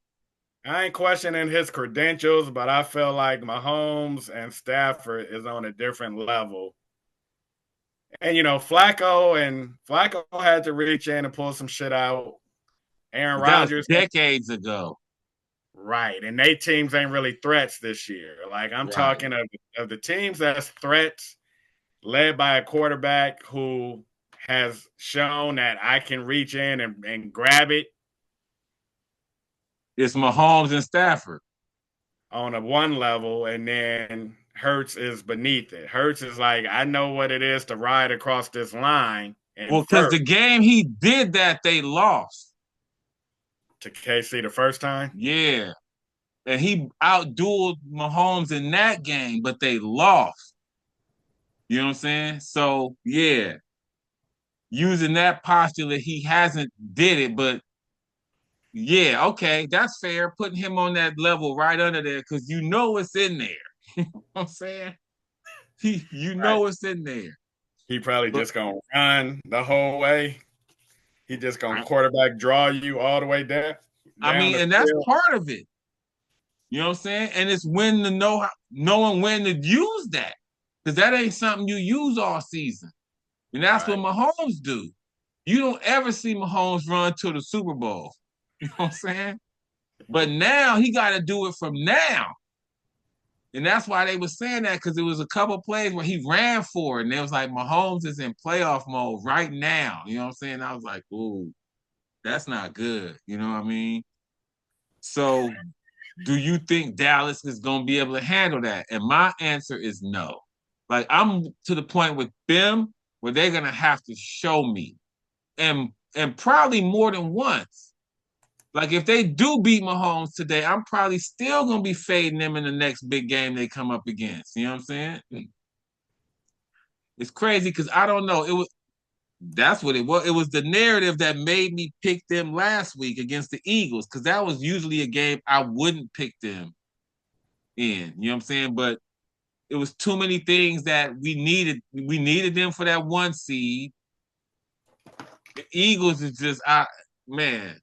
I ain't questioning his credentials, but I feel like Mahomes and Stafford is on a different level. And Flacco had to reach in and pull some shit out. Aaron But that was Rodgers, decades ago. right? And they teams ain't really threats this year. Like, I'm Right. talking of the teams that's threats, led by a quarterback who has shown that I can reach in and grab it It's Mahomes and Stafford. on a one level, and then Hertz is beneath it. Hertz is like, I know what it is to ride across this line and Well, because first the game he did that, they lost. to KC the first time. Yeah. And he outdueled Mahomes in that game, but they lost. You know what I'm saying? So, yeah, using that postulate, he hasn't did it, but yeah, okay, that's fair. Putting him on that level right under there because you know it's in there. You know what I'm saying? You Right. know it's in there. He probably But just gonna run the whole way. He just gonna I, quarterback draw you all the way I down mean, the and that's field. part of it. You know what I'm saying? And it's when to know knowing when to use that. Because that ain't something you use all season. And that's what Right. Mahomes do. You don't ever see Mahomes run to the Super Bowl. You know what I'm saying? But now he got to do it from now. And that's why they were saying that, because it was a couple plays where he ran for it. And it was like, Mahomes is in playoff mode right now. You know what I'm saying? I was like, ooh, that's not good. You know what I mean? So do you think Dallas is going to be able to handle that? And my answer is no. Like, I'm to the point with them where they're going to have to show me, and probably more than once. Like, if they do beat Mahomes today, I'm probably still going to be fading them in the next big game they come up against. You know what I'm saying? It's crazy because I don't know. That's what it was. It was the narrative that made me pick them last week against the Eagles, because that was usually a game I wouldn't pick them in. You know what I'm saying? But it was too many things that we needed. We needed them for that 1 seed. The Eagles is just, man,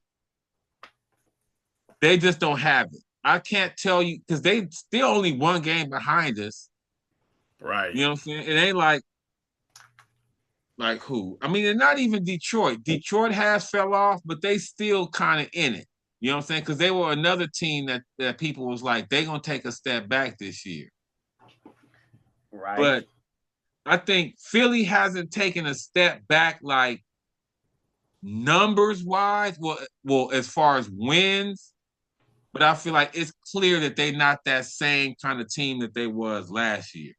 they just don't have it. I can't tell you, because they still only 1 game behind us. Right. You know what I'm saying? It ain't like who? I mean, they're not even Detroit. Detroit has fell off, but they still kind of in it. You know what I'm saying? Because they were another team that people was like, they're gonna take a step back this year. Right. But I think Philly hasn't taken a step back, like, numbers wise. Well, as far as wins, but I feel like it's clear that they're not that same kind of team that they was last year.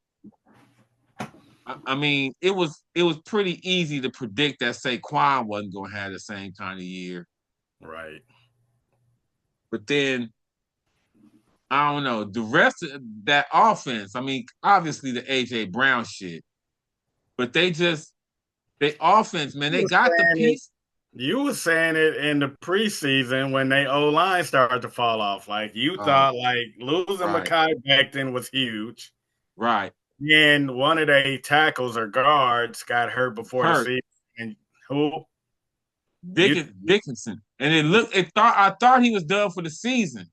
I mean, it was pretty easy to predict that Saquon wasn't going to have the same kind of year. Right. But then, I don't know, the rest of that offense. I mean, obviously the AJ Brown shit, but they offense, man, they got the piece. You were saying it in the preseason when they O line started to fall off. Like you Oh, thought, like losing right, Mekhi Becton was huge. right. Then one of their tackles or guards got hurt before the Hurt season. And who you Dickinson, and I thought he was done for the season,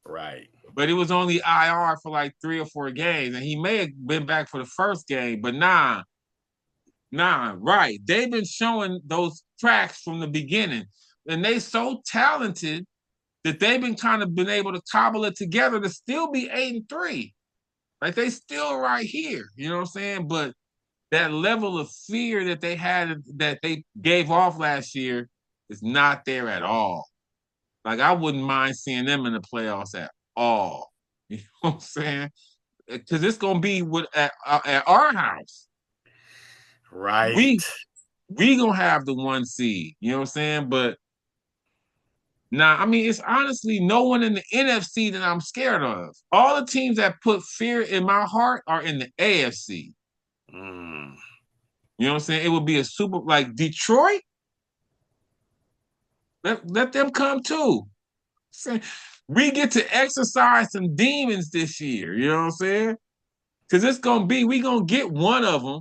right. but it was only IR for like 3 or 4 games, and he may have been back for the first game, but nah, right. They've been showing those tracks from the beginning, and they so talented that they've been able to cobble it together to still be 8-3. Like, they still right here. You know what I'm saying? But that level of fear that they had, that they gave off last year, is not there at all. Like, I wouldn't mind seeing them in the playoffs at all. You know what I'm saying? Because it's gonna be at our house. Right. We we gonna have the 1 seed. You know what I'm saying? But nah, I mean, it's honestly no one in the NFC that I'm scared of. All the teams that put fear in my heart are in the AFC. Mm. You know what I'm saying? It would be a super, like Detroit. Let them come too. We get to exercise some demons this year. You know what I'm saying? Because we gonna get one of them.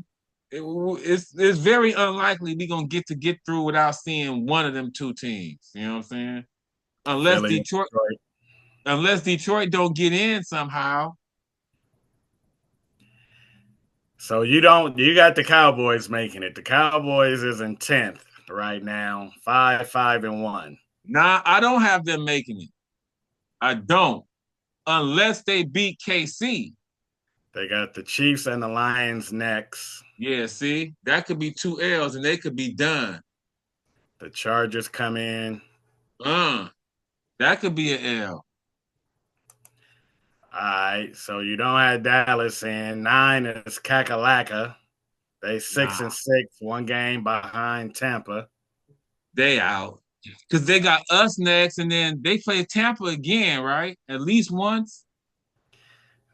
It's very unlikely we gonna get through without seeing one of them two teams. You know what I'm saying? Unless Philly, Detroit, Detroit. unless Detroit don't get in somehow. So you got the Cowboys making it. The Cowboys is in 10th right now, 5-5-1. Nah, I don't have them making it. I don't, unless they beat KC. They got the Chiefs and the Lions next. Yeah, see, that could be 2 L's and they could be done. The Chargers come in. Uh, that could be an L. All right, so you don't have Dallas in. 9 is Kakalaka. They 6 Nah, and 6, 1 game behind Tampa. they out. Because they got us next, and then they play Tampa again, right? At least once.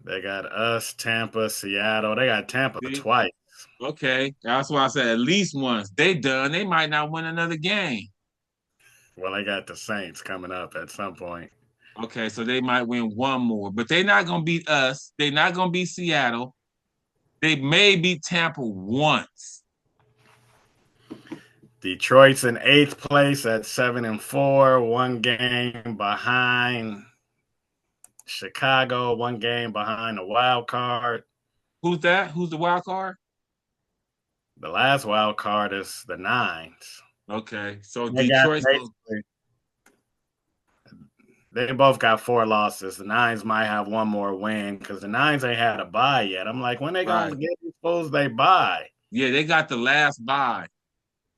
They got us, Tampa, Seattle. They got Tampa See? twice. Okay. That's why I said at least once. They done. They might not win another game. Well, they got the Saints coming up at some point. Okay, so they might win one more, but they're not gonna beat us. They're not gonna beat Seattle. They may beat Tampa once. Detroit's in 8th place at 7-4, 1 game behind Chicago, 1 game behind the wild card. Who's that? Who's the wild card? The last wild card is the Nines. Okay, so They got Detroit's gonna. they both got 4 losses. The Nines might have one more win because the Nines ain't had a bye yet. I'm like, when they gonna Right. get these fools they bye? Yeah, they got the last bye.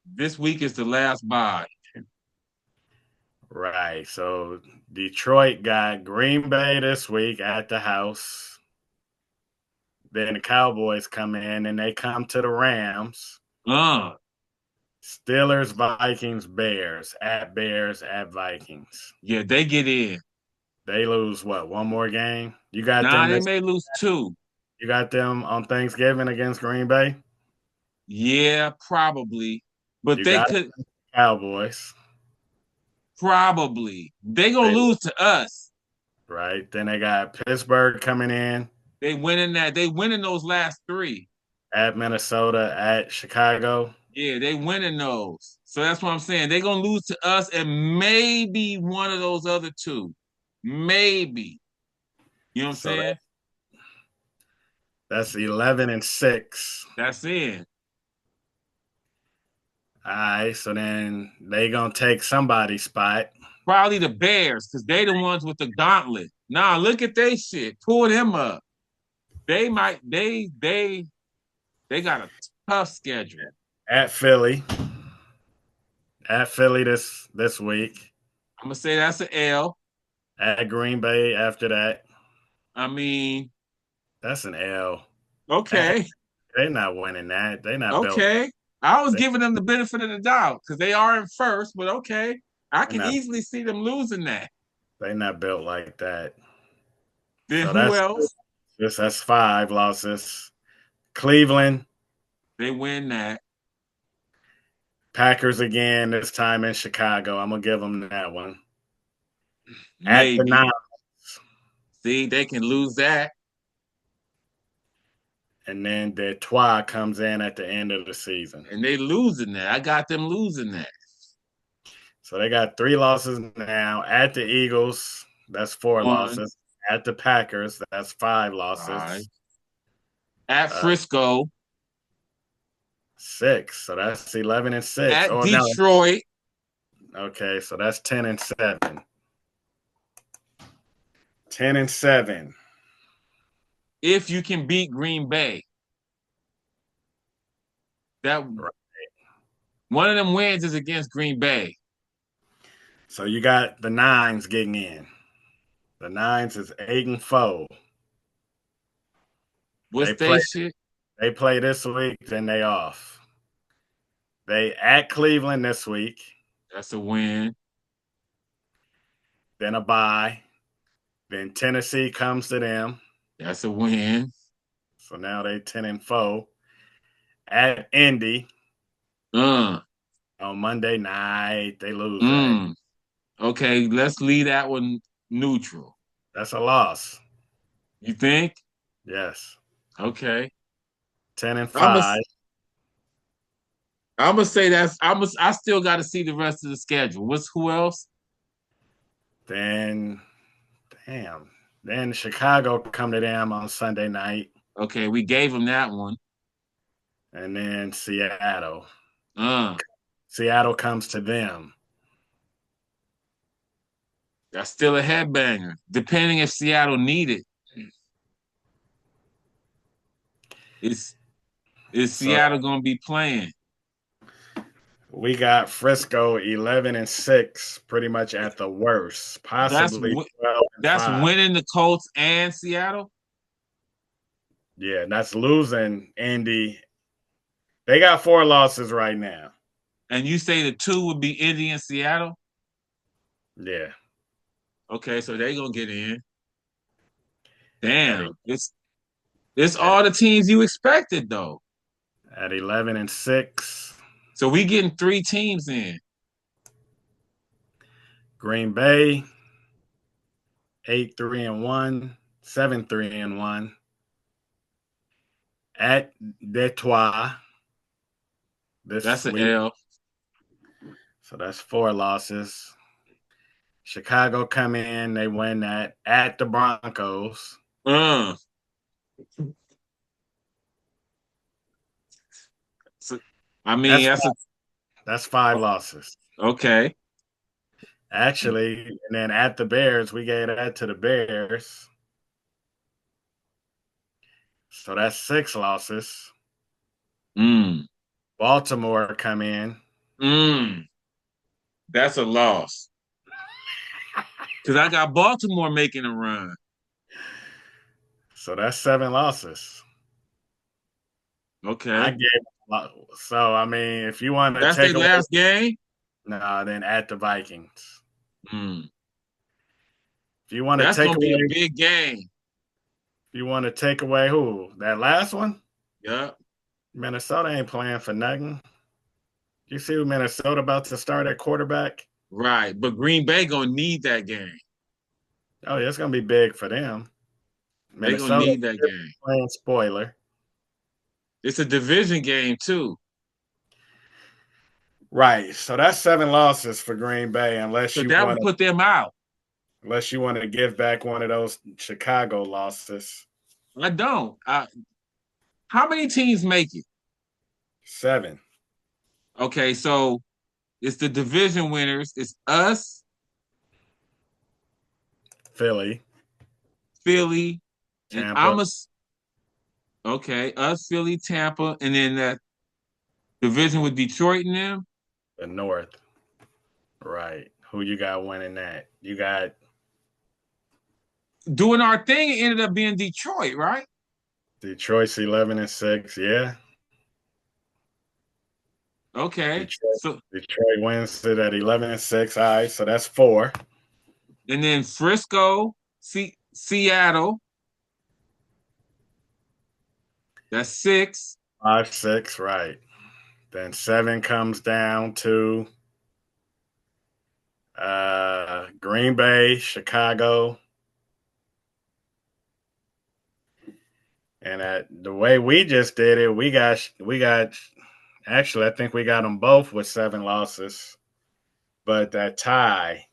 This week is the last bye. Right. So Detroit got Green Bay this week at the house. Then the Cowboys come in and they come to the Rams. Uh, Steelers, Bears at Vikings. yeah, they get in. They lose what? One more game? You got Nah, them they this may lose two. You got them on Thanksgiving against Green Bay? Yeah, probably. But You they got could Cowboys. probably. They gonna They lose to us. right. Then they got Pittsburgh coming in They winning that. They winning those last three. at Minnesota, at Chicago. Yeah, they winning those. So that's what I'm saying. They gonna lose to us and maybe one of those other two. Maybe. You know what I'm So saying? that's 11-6. That's it. All right. So then they gonna take somebody's spot. Probably the Bears, because they the ones with the gauntlet. Nah, look at they shit. Pull them up. They might they got a tough schedule. At Philly. At Philly this week. I'm gonna say that's an L. At Green Bay after that. I mean, That's an L. okay, They're not winning that. They're not built. okay. I was They, giving them the benefit of the doubt because they are in first, but okay, I they're can not. easily see them losing that. They're not built like that. Then So who else? that's 5 losses. Cleveland, They win that. Packers again. This time in Chicago. I'm gonna give them that one. At the Maybe. nine, See, they can lose that. and then Detroit comes in at the end of the season. And they losing that. I got them losing that. So they got 3 losses now. At the Eagles, that's 4 One. losses. At the Packers, that's 5 All right. losses. At Uh, Frisco. 6. So that's 11-6. At Oh no. Detroit. Okay, so that's 10-7. 10-7. If you can beat Green Bay. That Right. one of them wins is against Green Bay. So you got the Nines getting in. The Nines is 8-4. What's They they play. shit? They play this week, then they off. They at Cleveland this week, That's a win. then a bye. Then Tennessee comes to them. That's a win. So now they 10-4. At Indy Uh, on Monday night, they lose that. mm. Okay, let's leave that one neutral. That's a loss. You think? Yes. Okay. 10 and I'm gonna 5. I'm gonna say I still got to see the rest of the schedule. Who else? Then damn. Then Chicago come to them on Sunday night. Okay, we gave them that one. And then Seattle. Uh, Seattle comes to them. that's still a headbanger. Depending if Seattle need it. Is So Seattle gonna be playing? we got Frisco 11-6, pretty much at the worst, That's possibly that's 12-5. winning the Colts and Seattle. Yeah, that's losing Indy. They got 4 losses right now. And you say the two would be Indy and Seattle? Yeah. Okay, so they gonna get in. At, Damn, it's at, all the teams you expected though. at 11-6. So we getting three teams in. Green Bay 8-3-1, 7-3-1. At Detroit That's this an week. L. So that's 4 losses. Chicago come in, they win that at the Broncos. Uh. So, I mean, That's 5 losses. okay. Actually, and then at the Bears, we gave that to the Bears. So that's 6 losses. Mm. Baltimore come in. Mm. That's a loss. Because I got Baltimore making a run. So that's 7 losses. I Okay. gave so I mean, if you want to That's take their away last game? no, then at the Vikings. Mm. If you want to That's take gonna be a away big game. you want to take away who? That last one? Yep. Minnesota ain't playing for nothing. You see who Minnesota about to start at quarterback? Right. But Green Bay gonna need that game. Oh, yeah, it's gonna be big for them. They gonna Minnesota need that game. playing spoiler. It's a division game too. Right. So that's 7 losses for Green Bay, So that would put them out. unless you want to give back one of those Chicago losses. I don't. How many teams make it? 7. Okay, so it's the division winners. It's us, Philly, Philly, and Tampa, okay, us, Philly, Tampa, and then that division with Detroit and them. the North. Right. Who you got winning that? You got Doing our thing, it ended up being Detroit, right? Detroit's 11-6. Yeah. Okay. Detroit So Detroit wins it at 11-6. All right, so that's 4. and then Frisco, Seattle, that's 6. 5-6, right. Then 7 comes down to Green Bay, Chicago. And at the way we just did it, we got actually I think we got them both with 7 losses. But that tie,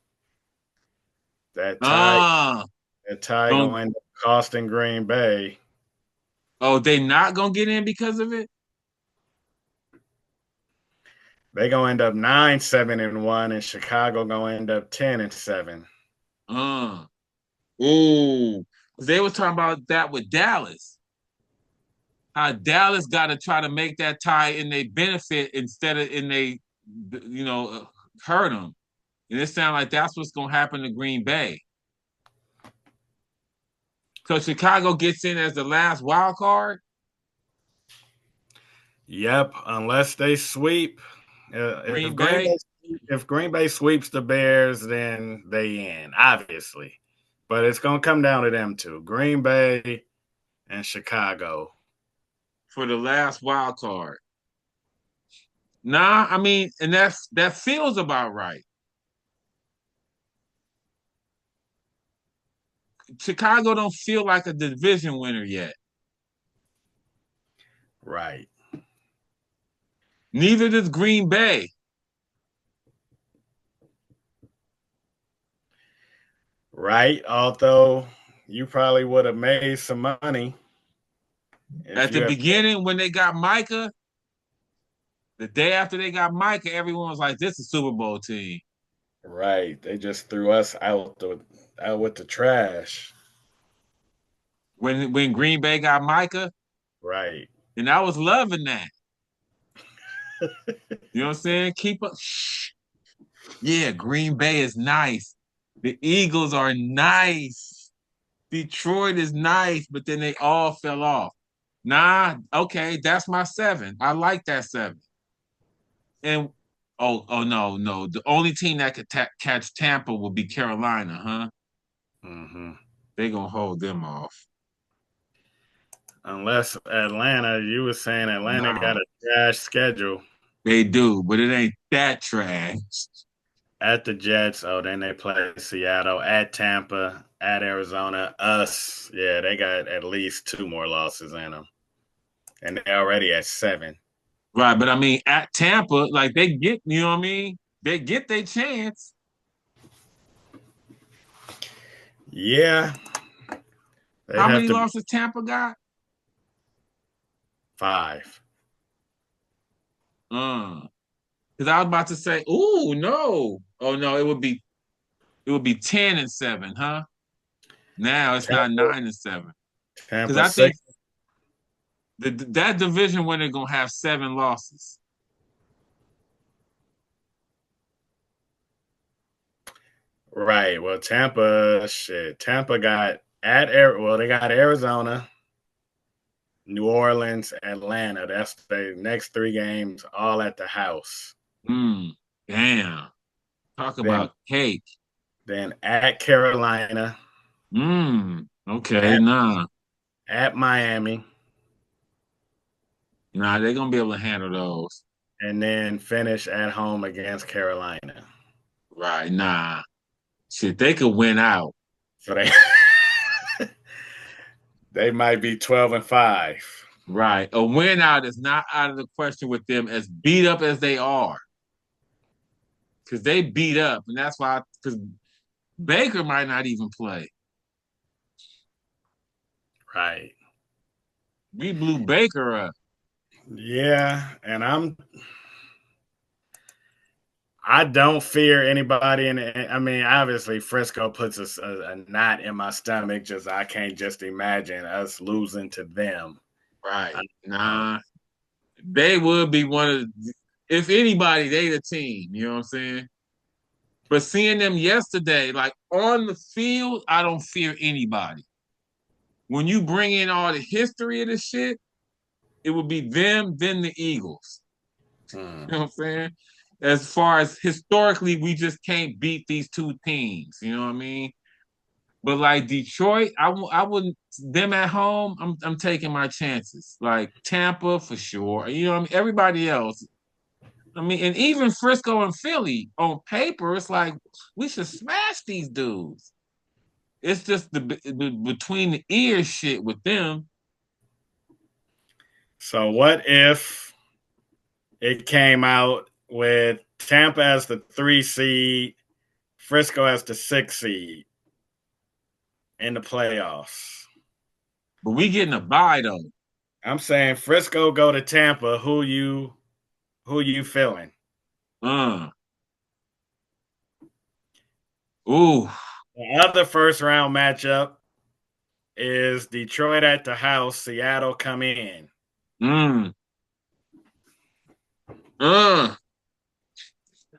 Ah, that tie don't. going to costing Green Bay. Oh, they not gonna get in because of it. They gonna end up 9-7-1, and Chicago gonna end up 10-7. Uh, ooh, they was talking about that with Dallas. How Dallas got to try to make that tie in their benefit instead of in they, hurt them. And it sounds like that's what's gonna happen to Green Bay. So Chicago gets in as the last wild card. Yep, unless they sweep. Green Bay. If Green Bay sweeps the Bears, then they in obviously. But it's gonna come down to them two, Green Bay and Chicago. For the last wild card. Nah, I mean, and that feels about right. Chicago don't feel like a division winner yet. Right. Neither does Green Bay. Right. Although you probably would have made some money if At you the have beginning, when they got Micah, the day after they got Micah, everyone was like, "This is a Super Bowl team." right. They just threw us out with the trash. When Green Bay got Micah, Right. and I was loving that. You know what I'm saying? Keep up. Shh. Yeah, Green Bay is nice. The Eagles are nice. Detroit is nice, but then they all fell off. Nah, okay, that's my 7. I like that 7. And oh no, no. The only team that could catch Tampa would be Carolina, huh? Mm-hmm. They gonna hold them off. Unless Atlanta, you were saying Atlanta got No, a trash schedule. they do, but it ain't that trash. At the Jets. Oh, then they play Seattle, at Tampa, at Arizona, us. Yeah, they got at least 2 more losses in them. And they're already at 7. Right, but I mean, at Tampa, like they get, you know what I mean? They get their chance. Yeah, they'd How have many to be losses Tampa got? 5. Because I was about to say, ooh, no. Oh no, it would be It would be 10-7, huh? Now it's not Tampa, 9-7. Because Tampa I think six. that division winner gonna have 7 losses. Right. Well, Tampa got they got Arizona, New Orleans, Atlanta. That's the next 3 games, all at the house. Mm, damn. Talk Then about cake. then at Carolina, Okay, at nah. at Miami, Nah, they're gonna be able to handle those. and then finish at home against Carolina. Right, nah. Shit, they could win out. So they they might be 12-5. Right. A win out is not out of the question with them as beat up as they are. Because they beat up, and that's why because Baker might not even play. Right. We blew Baker up. Yeah, and I don't fear anybody, and I mean, obviously, Frisco puts a knot in my stomach. Just I can't just imagine us losing to them. Right. Um, Nah. They would be one of if anybody, they the team. You know what I'm saying? But seeing them yesterday, like on the field, I don't fear anybody. When you bring in all the history of the shit, it would be them, then the Eagles. hmm. You know what I'm saying? As far as historically, we just can't beat these two teams. You know what I mean? But like Detroit, I wouldn't them at home. I'm taking my chances. Like Tampa for sure. You know what I mean? Everybody else. I mean, and even Frisco and Philly on paper, it's like we should smash these dudes. It's just the between the ears shit with them. So what if it came out with Tampa as the 3 seed, Frisco as the 6 seed in the playoffs? But we getting a bye though. I'm saying Frisco go to Tampa. Who you feeling? Uh. Ooh. The other first round matchup is Detroit at the house, Seattle come in. Mm. Uh.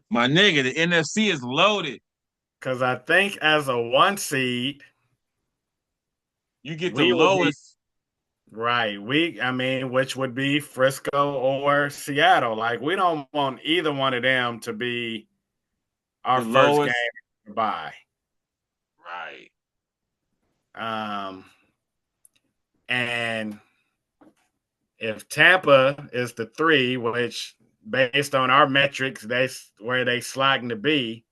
My nigga, the NFC is loaded. Because I think as a 1 seed, You get the we would be lowest. right. I mean, which would be Frisco or Seattle. Like, we don't want either one of them to be our The first game lowest. to buy. Right. Um, and if Tampa is the 3, which based on our metrics, that's where they slotting to be,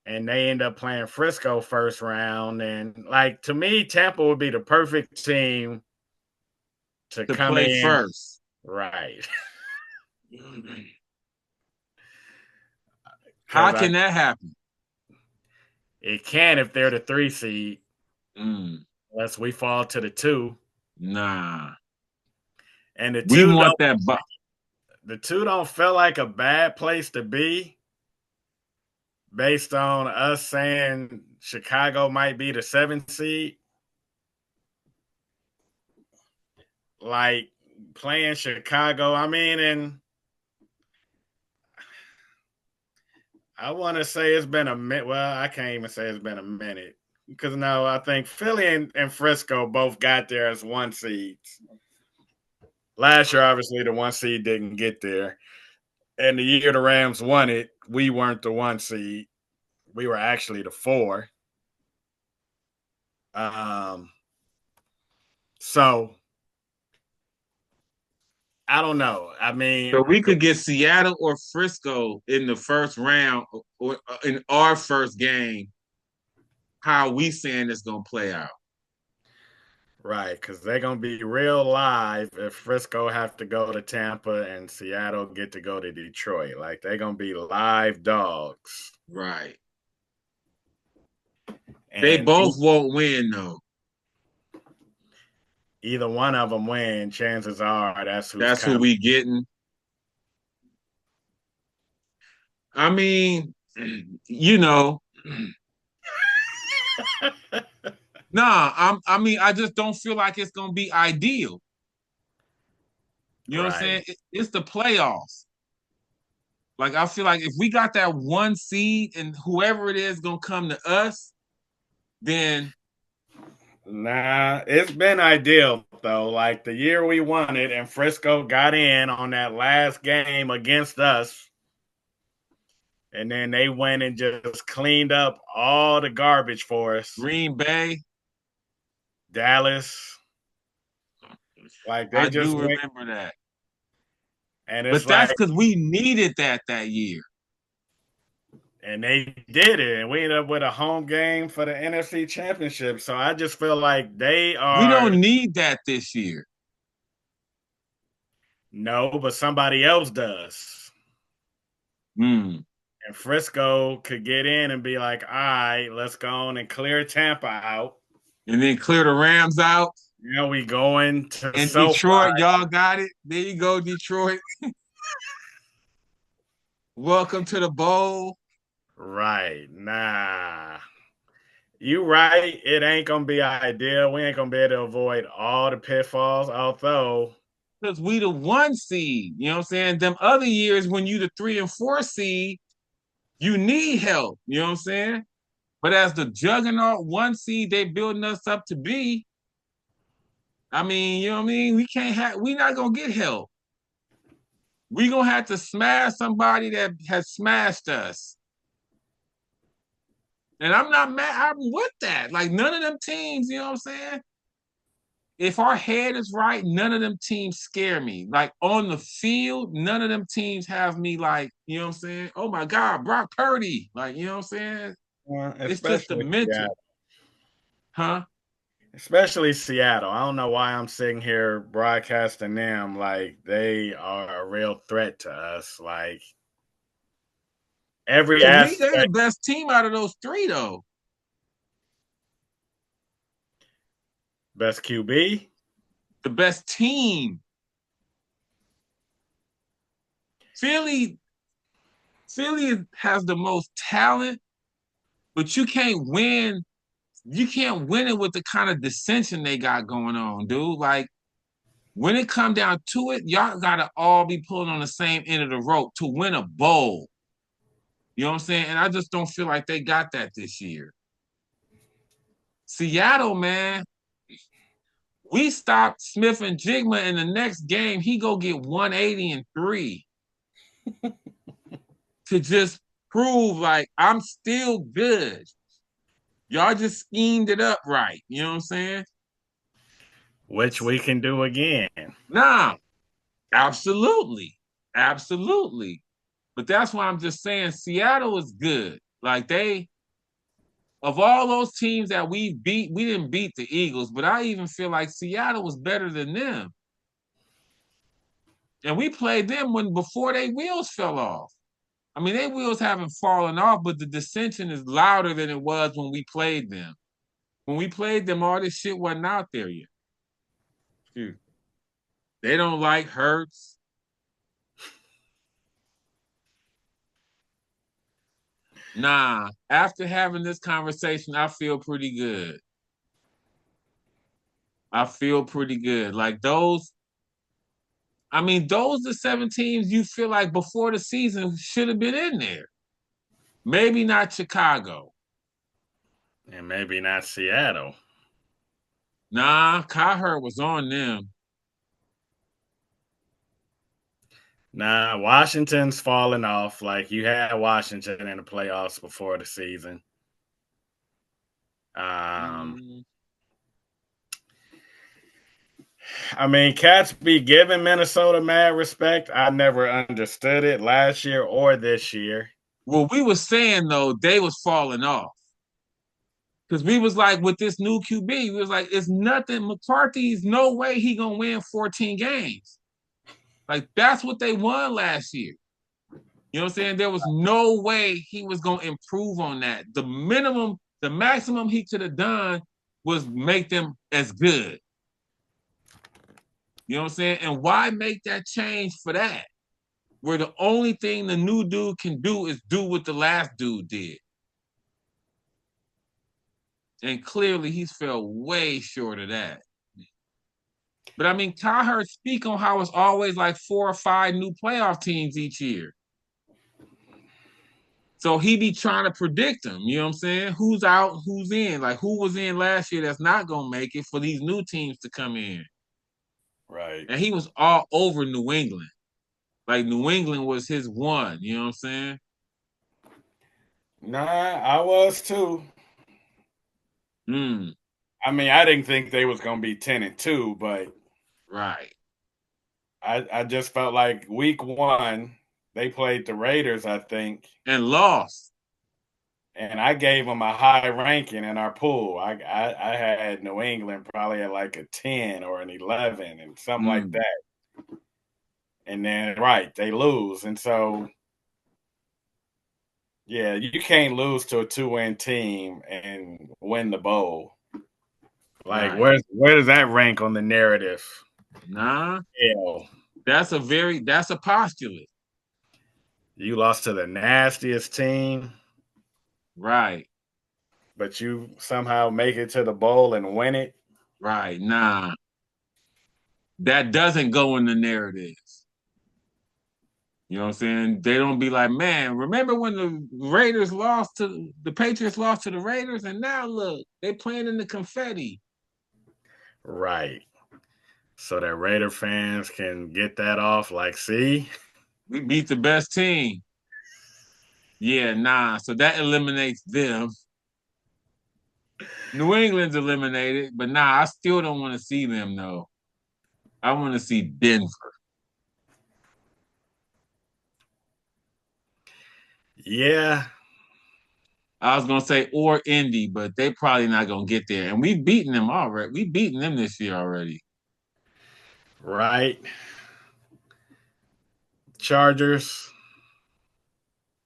and they end up playing Frisco first round. And like to me, Tampa would be the perfect team to To come play in first. right. How Because can that happen? it can if they're the 3 seed, Mm. unless we fall to the 2. Nah. And the We two want don't that the two don't feel like a bad place to be based on us saying Chicago might be the 7 seed. Like playing Chicago, I mean, and I want to say it's been a minute. Well, I can't even say it's been a minute because no, I think Philly and Frisco both got there as 1 seeds. Last year, obviously, the 1 seed didn't get there, and the year the Rams won it, we weren't the 1 seed. We were actually the 4. Um, so I don't know. I so mean, we could get Seattle or Frisco in the first round or in our first game. How we saying it's gonna play out? right? Because they're gonna be real live if Frisco have to go to Tampa and Seattle get to go to Detroit. Like they're gonna be live dogs. Right. They And both won't win though. either one of them win, chances are that's who's That's who coming. we getting. I mean, you know, Nah, I mean, I just don't feel like it's gonna be ideal. You know what I'm Right. saying? It's the playoffs. Like I feel like if we got that one seed and whoever it is gonna come to us, then Nah, it's been ideal though. Like the year we won it and Frisco got in on that last game against us. And then they went and just cleaned up all the garbage for us. Green Bay, Dallas. Like they I just do went remember that. and it's But that's like because we needed that year. and they did it. And we ended up with a home game for the NFC championship. So I just feel like they We are don't need that this year. no, but somebody else does. Mm. And Frisco could get in and be like, all right, let's go on and clear Tampa out. And then clear the Rams out. Now we going to And SoFi. Detroit, y'all got it. There you go, Detroit. Welcome to the bowl. Right. Nah. You right. It ain't gonna be ideal. We ain't gonna be able to avoid all the pitfalls, although Because we the one seed. You know what I'm saying? Them other years when you the 3 and 4 seed, you need help. You know what I'm saying? But as the juggernaut one seed they building us up to be, I mean, you know what I mean? We not gonna get help. We gonna have to smash somebody that has smashed us. And I'm not mad. I'm with that. Like none of them teams, you know what I'm saying? If our head is right, none of them teams scare me. Like on the field, none of them teams have me like, you know what I'm saying? Oh my God, Brock Purdy. Like, you know what I'm saying? It's just the especially mental. Seattle. Huh? Especially Seattle. I don't know why I'm sitting here broadcasting them like they are a real threat to us. Like every To me, they're the aspect, best team out of those three, though. best QB. The best team. Philly, Philly has the most talent, but you can't win. You can't win it with the kind of dissension they got going on, dude. Like when it come down to it, y'all gotta all be pulling on the same end of the rope to win a bowl. You know what I'm saying? And I just don't feel like they got that this year. Seattle, man, we stopped Smith and Jigma in the next game. He go get 180 and 3 to just prove like I'm still good. Y'all just schemed it up right. You know what I'm saying? Which we can do again. Nah, absolutely. Absolutely. But that's why I'm just saying Seattle is good. Like of all those teams that we beat, we didn't beat the Eagles, but I even feel like Seattle was better than them. And we played them when before their wheels fell off. I mean, their wheels haven't fallen off, but the dissension is louder than it was when we played them. When we played them, all this shit wasn't out there yet. Dude, they don't like Hurts. Nah, after having this conversation, I feel pretty good. I feel pretty good. Like those are 7 teams you feel like before the season should have been in there. Maybe not Chicago. And maybe not Seattle. Nah, Kyle was on them. Nah, Washington's falling off. Like you had Washington in the playoffs before the season. Mm. I mean, cats be giving Minnesota mad respect. I never understood it last year or this year. Well, we were saying though they was falling off because we was like with this new QB, we was like it's nothing. McCarthy's no way he gonna win 14 games. Like that's what they won last year. You know what I'm saying? There was no way he was gonna improve on that. The maximum he could have done was make them as good. You know what I'm saying? And why make that change for that? Where the only thing the new dude can do is do what the last dude did. And clearly he's fell way short of that. But I mean, Ty Hurd speak on how it's always like 4 or 5 new playoff teams each year. So he be trying to predict them. You know what I'm saying? Who's out, who's in. Like who was in last year that's not gonna make it for these new teams to come in. Right. And he was all over New England. Like New England was his one. You know what I'm saying? Nah, I was too. Mm, I mean, I didn't think they was gonna be 10-2, but right. I just felt like week one they played the Raiders, I think, And lost. and I gave them a high ranking in our pool. I had New England probably at like a 10 or an 11 and something like Mm, that. And then right, they lose, and so yeah, you can't lose to a 2-win team and win the bowl. Like right. where does that rank on the narrative? Nah. Hell, That's a postulate. you lost to the nastiest team, Right. but you somehow make it to the bowl and win it. Right. Nah. That doesn't go in the narratives. You know what I'm saying? They don't be like, man, remember when the Patriots lost to the Raiders, and now look, they playing in the confetti. Right. So that Raider fans can get that off. Like, see, We beat the best team. Yeah, nah. So that eliminates them. New England's eliminated, but nah, I still don't want to see them though. I want to see Denver. yeah, I was gonna say or Indy, but they probably not gonna get there. And we've beaten them already. We've beaten them this year already. right. Chargers.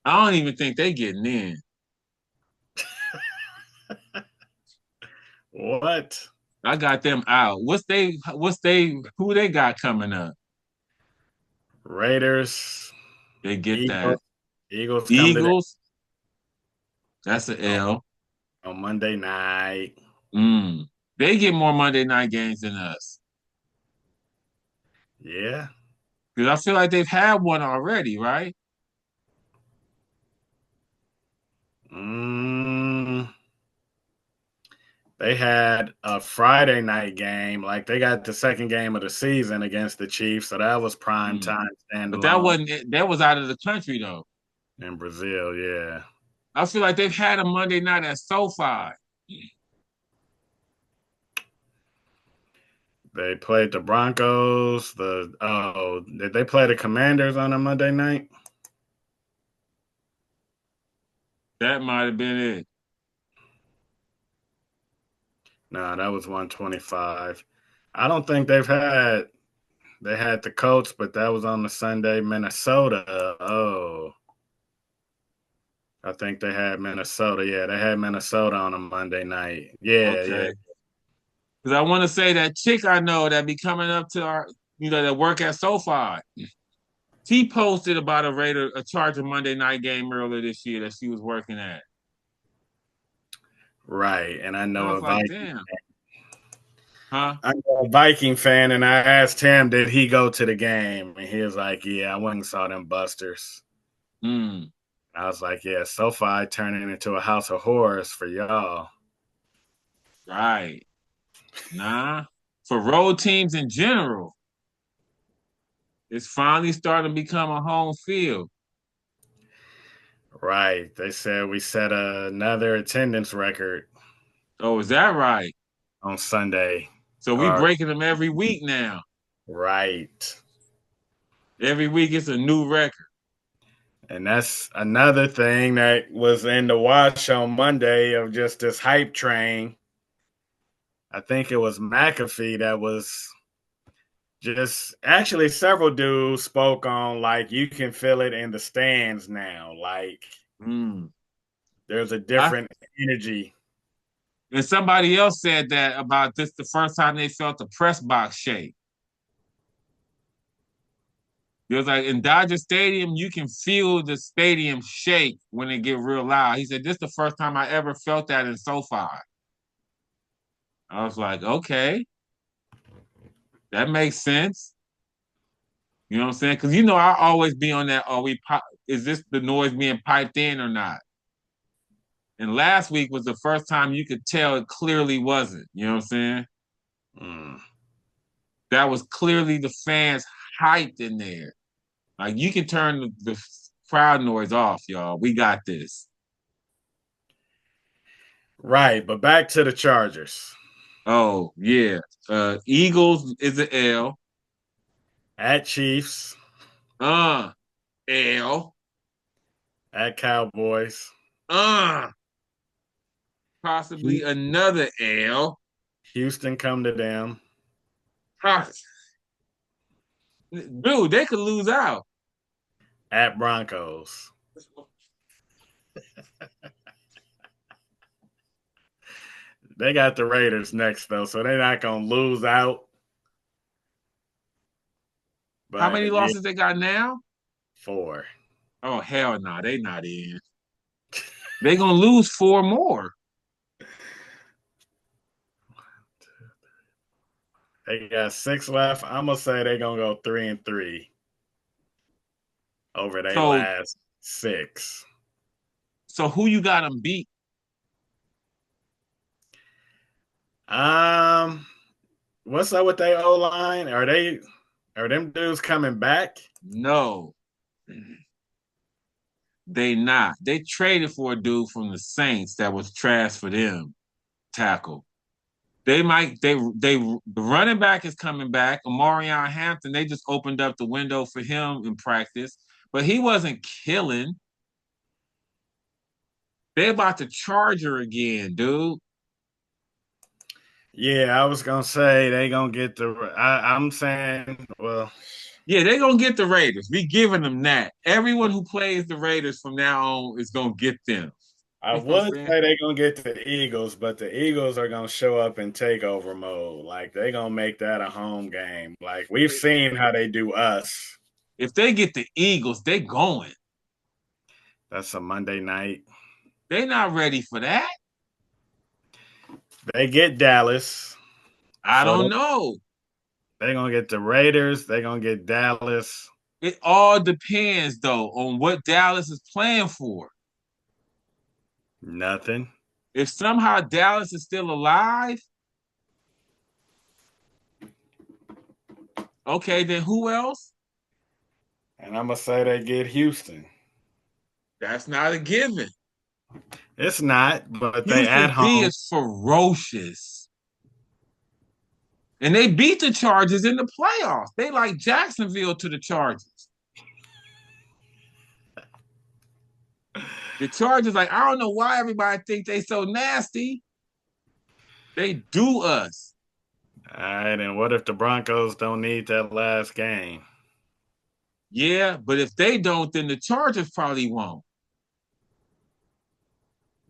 I don't even think they getting in. What? I got them out. Who they got coming up? Raiders. They get that. Eagles. Eagles come to Eagles, that's an on, L. on Monday night. Mm. They get more Monday night games than us. Yeah. Because I feel like they've had one already, right? Mm, they had a Friday night game. Like they got the second game of the season against the Chiefs, so that was prime Mm. time But that standalone wasn't it. That was out of the country though. in Brazil. Yeah. I feel like they've had a Monday night at SoFi. They played the Broncos. Did they play the Commanders on a Monday night? That might have been it. No, that was 125. I don't think they had the Colts, but that was on the Sunday. Minnesota. Oh, I think they had Minnesota. Yeah, they had Minnesota on a Monday night. Yeah, yeah. Okay. Because I want to say that chick I know that be coming up to our, that work at SoFi. She posted about a Charger Monday night game earlier this year that she was working at. Right. And I I know was a like, Viking. damn. Huh? I know a Viking fan, and I asked him, did he go to the game? And he was like, yeah, I went and saw them Busters. Mm, I was like, yeah, SoFi turning into a house of horrors for y'all. right. Nah. For road teams in general, it's finally starting to become a home field. Right. They said we set another attendance record Oh, is that right? on Sunday. So we Or breaking them every week now. right. Every week it's a new record. And that's another thing that was in the wash on Monday of just this hype train. I think it was McAfee that was just actually several dudes spoke on like you can feel it in the stands now. Like Mm. there's a I, different energy. and somebody else said that about this the first time they felt the press box shake. It was like in Dodger Stadium, you can feel the stadium shake when it get real loud. He said, this is the first time I ever felt that in SoFi. I was like, okay, that makes sense. You know what I'm saying? Because I always be on that. Is this the noise being piped in or not? And last week was the first time you could tell it clearly wasn't. You know what I'm saying? Mm. That was clearly the fans hyped in there. Like you can turn the crowd noise off, y'all. We got this. Right, but back to the Chargers. Oh yeah. Eagles is an L. At Chiefs. Uh L. At Cowboys. Uh Possibly another L. Houston come to them. Dude, they could lose out. At Broncos. They got the Raiders next, though, so they're not going to lose out. How many But yeah, losses they got now? 4. Oh hell no, they not in. They gonna lose 4 more. They got 6 left. I'm going to say they're going to go 3-3 over their So last 6. so who you got them beat? Um, what's up with their O line? Are them dudes coming back? No, they not. They traded for a dude from the Saints that was trash for them tackle. They might the running back is coming back. Amarion Hampton, they just opened up the window for him in practice, but he wasn't killing. They about to charge her again, dude. Yeah, I was gonna say they gonna get the. I'm saying, well, Yeah, they're gonna get the Raiders. We giving them that. Everyone who plays the Raiders from now on is gonna get them. I You know what I'm would saying? say they're gonna get the Eagles, but the Eagles are gonna show up in takeover mode. Like they gonna make that a home game. Like we've seen how they do us. If they get the Eagles, they going. That's a Monday night. They not ready for that. They get Dallas, I so don't know. they're gonna get the Raiders. They're gonna get Dallas. It all depends though on what Dallas is playing for. Nothing. If somehow Dallas is still alive, okay, then who else? And I'm gonna say they get Houston. That's not a given. It's not, but they at Houston D home. is ferocious. And they beat the Chargers in the playoffs. They like Jacksonville to the Chargers. The Chargers, like, I don't know why everybody think they so nasty. They do us. All right, and what if the Broncos don't need that last game? Yeah, but if they don't, then the Chargers probably won't.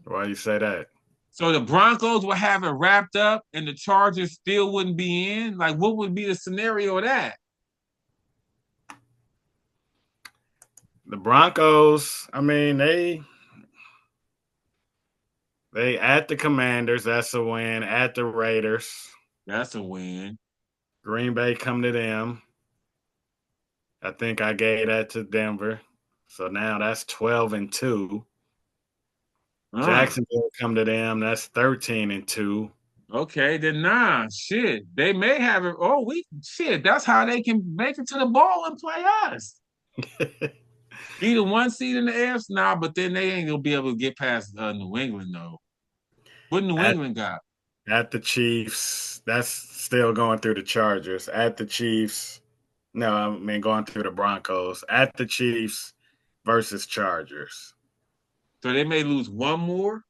Why you say that? So the Broncos will have it wrapped up and the Chargers still wouldn't be in. Like, what would be the scenario of that? The Broncos, I mean, they at the Commanders, that's a win. At the Raiders, That's a win. Green Bay come to them. I think I gave that to Denver. So now that's 12-2. Jacksonville come to them, that's 13-2. Okay, then shit. They may have it. Oh, shit. That's how they can make it to the ball and play us. Either one seed in the AFC, but then they ain't gonna be able to get past New England though. What New at, England got? at the Chiefs, that's still going through the Chargers. At the Chiefs, no, I mean going through the Broncos. At the Chiefs versus Chargers. So they may lose one more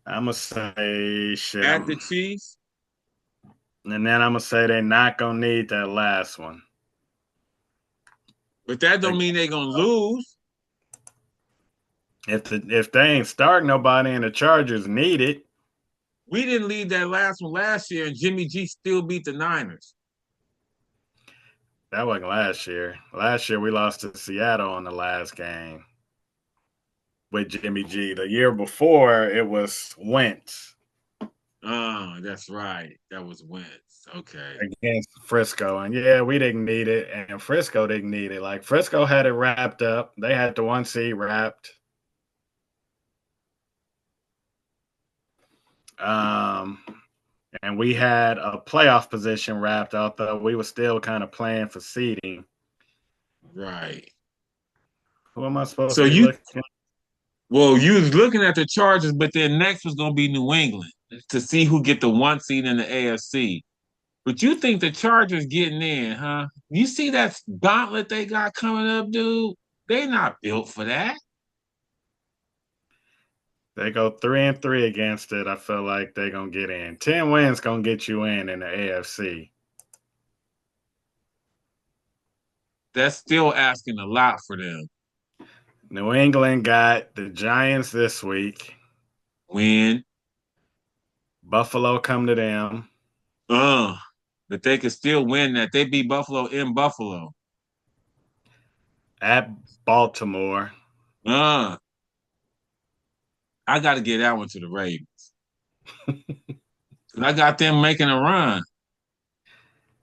I'm gonna say shit. at the Chiefs. And then I'm gonna say they're not gonna need that last one. But that don't mean they're gonna lose. If they ain't start nobody and the Chargers need it. We didn't lead that last one last year, and Jimmy G still beat the Niners. That wasn't last year. Last year we lost to Seattle in the last game with Jimmy G. The year before it was Wentz. Oh, that's right. That was Wentz. Okay. against Frisco. And yeah, we didn't need it, and Frisco didn't need it. Like Frisco had it wrapped up. They had the 1 seed wrapped. Um, and we had a playoff position wrapped, although we were still kind of playing for seeding. Right. Who am I supposed So to be you looking? well, you was looking at the Chargers, but then next was gonna be New England to see who get the 1 seed in the AFC. But you think the Chargers getting in, huh? You see that gauntlet they got coming up, dude? They not built for that. They go 3-3 against it. I feel like they're gonna get in. 10 wins gonna get you in the AFC. That's still asking a lot for them. New England got the Giants this week. Win. Buffalo come to them. Uh, but they could still win that. They beat Buffalo in Buffalo. At Baltimore. Uh, I got to get that one to the Ravens. I got them making a run.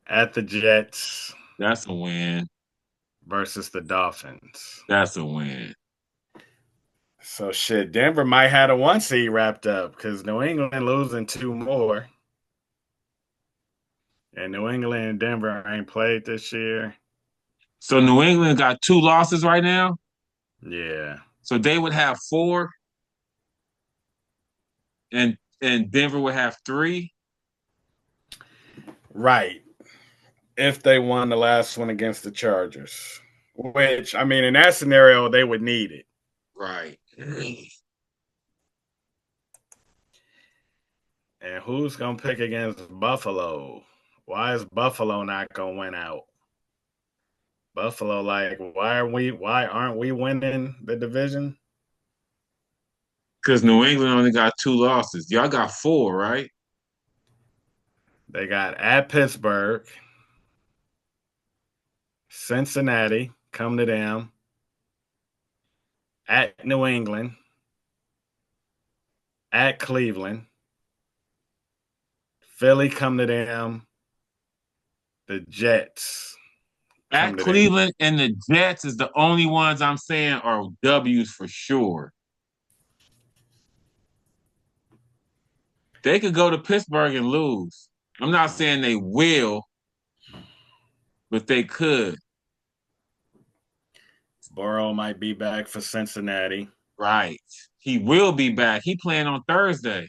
At the Jets That's a win. versus the Dolphins. That's a win. So shit, Denver might have a 1 seed wrapped up because New England losing 2 more. And New England and Denver ain't played this year. So New England got 2 losses right now. Yeah. So they would have 4, and Denver would have 3. Right. If they won the last one against the Chargers. Which, I mean, in that scenario, they would need it. Right. And who's gonna pick against Buffalo? Why is Buffalo not gonna win out? Buffalo, like, why aren't we winning the division? Because New England only got 2 losses. Y'all got 4, right? They got at Pittsburgh, Cincinnati, come to them, at New England, at Cleveland, Philly, come to them, the Jets At come to them. Cleveland and the Jets is the only ones I'm saying are W's for sure. They could go to Pittsburgh and lose. I'm not saying they will, but they could. Burrow might be back for Cincinnati. Right. He will be back. He playing on Thursday.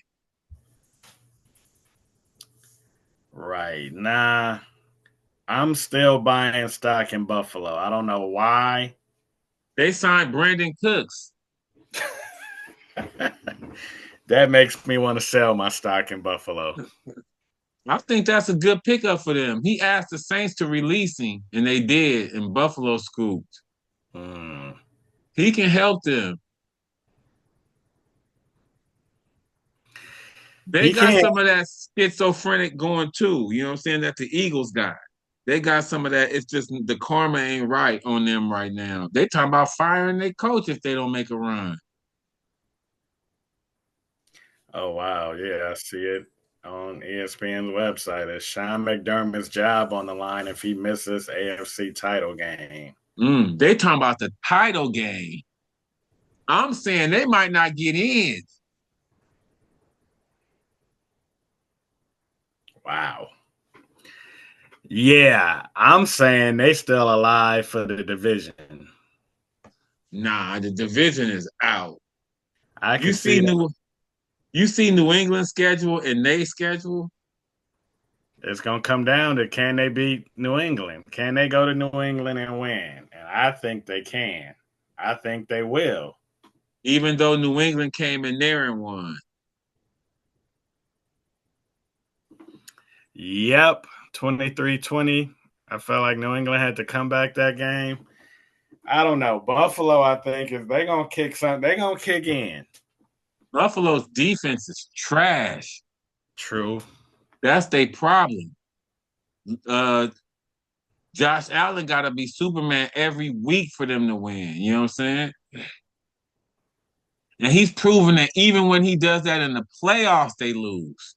Right. Nah, I'm still buying stock in Buffalo. I don't know why. They signed Brandon Cooks. That makes me want to sell my stock in Buffalo. I think that's a good pickup for them. He asked the Saints to release him, and they did, and Buffalo scooped. He can help them. They got some of that schizophrenic going too. You know what I'm saying? That the Eagles got. They got some of that. It's just the karma ain't right on them right now. They talking about firing their coach if they don't make a run. Oh, wow. Yeah, I see it on ESPN's website. It's Sean McDermott's job on the line if he misses AFC title game. They talking about the title game. I'm saying they might not get in. Wow. Yeah, I'm saying they still alive for the division. Nah, the division is out. I can see that. You see New England's schedule and they schedule? It's going to come down to can they beat New England? Can they go to New England and win? And I think they can. I think they will. Even though New England came in there and won. Yep, 23-20. I felt like New England had to come back that game. I don't know. Buffalo, I think, if they're going to kick something, they're going to kick in. Buffalo's defense is trash. True. That's their problem. Josh Allen got to be Superman every week for them to win. You know what I'm saying? And he's proven that even when he does that in the playoffs, they lose.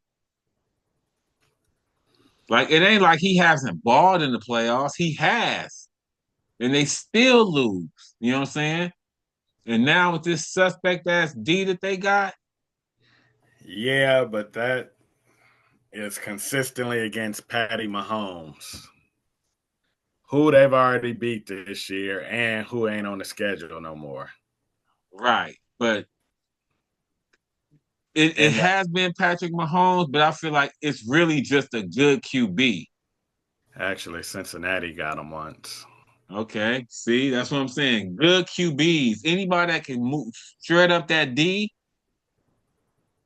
Like it ain't like he hasn't balled in the playoffs. He has, and they still lose. You know what I'm saying? And now with this suspect ass D that they got, Yeah, but that is consistently against Patty Mahomes, who they've already beat this year and who ain't on the schedule no more. right? But it And has been Patrick Mahomes, but I feel like it's really just a good QB. actually, Cincinnati got him once. Okay, see, that's what I'm saying. Good QBs. Anybody that can move straight up that D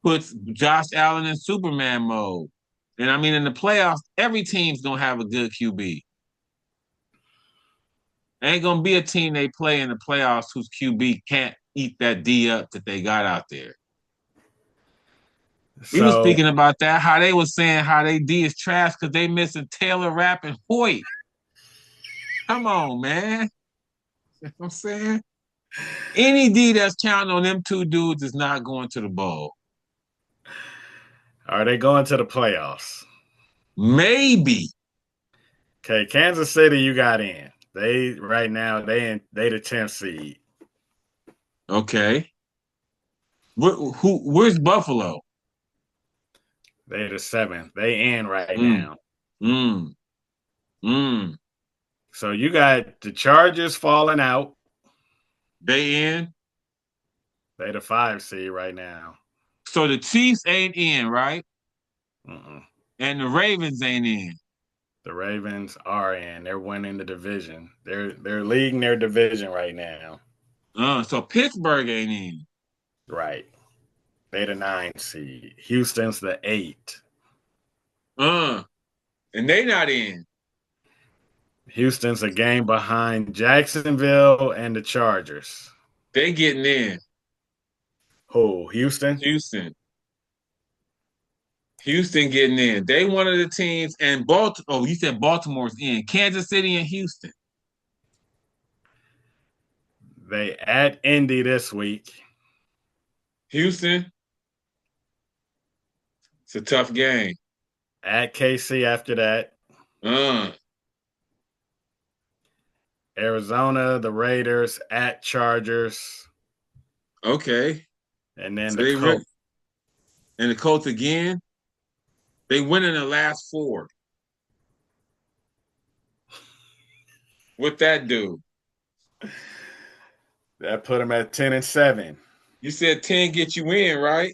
puts Josh Allen in Superman mode. And I mean, in the playoffs, every team's gonna have a good QB. Ain't gonna be a team they play in the playoffs whose QB can't eat that D up that they got out there. We were So, speaking about that, how they was saying how they D is trash because they missing Taylor Rapp and Hoyt. Come on, man. You know what I'm saying? Any D that's counting on them two dudes is not going to the bowl. are they going to the playoffs? Maybe. Okay, Kansas City, you got in. They right now they the 10th seed. Okay. Where's Buffalo? They the 7th. They in right Mm, now. mm, mm. So you got the Chargers falling out. They in. They the 5 seed right now. So the Chiefs ain't in, right? Mm-mm. And the Ravens ain't in. The Ravens are in. They're winning the division. They're leading their division right now. So Pittsburgh ain't in. Right. They the 9 seed. Houston's the 8. Uh, and they not in. Houston's a game behind Jacksonville and the Chargers. They getting in. Who? Houston? Houston. Houston getting in. They one of the teams, and Baltimore. Oh, you said Baltimore's in. Kansas City and Houston. They at Indy this week. Houston. It's a tough game. At KC after that. Uh, Arizona, the Raiders, at Chargers, okay. and then So the they Colts. and the Colts again. They win in the last four. What that do? That put them at 10-7. You said 10 get you in, right?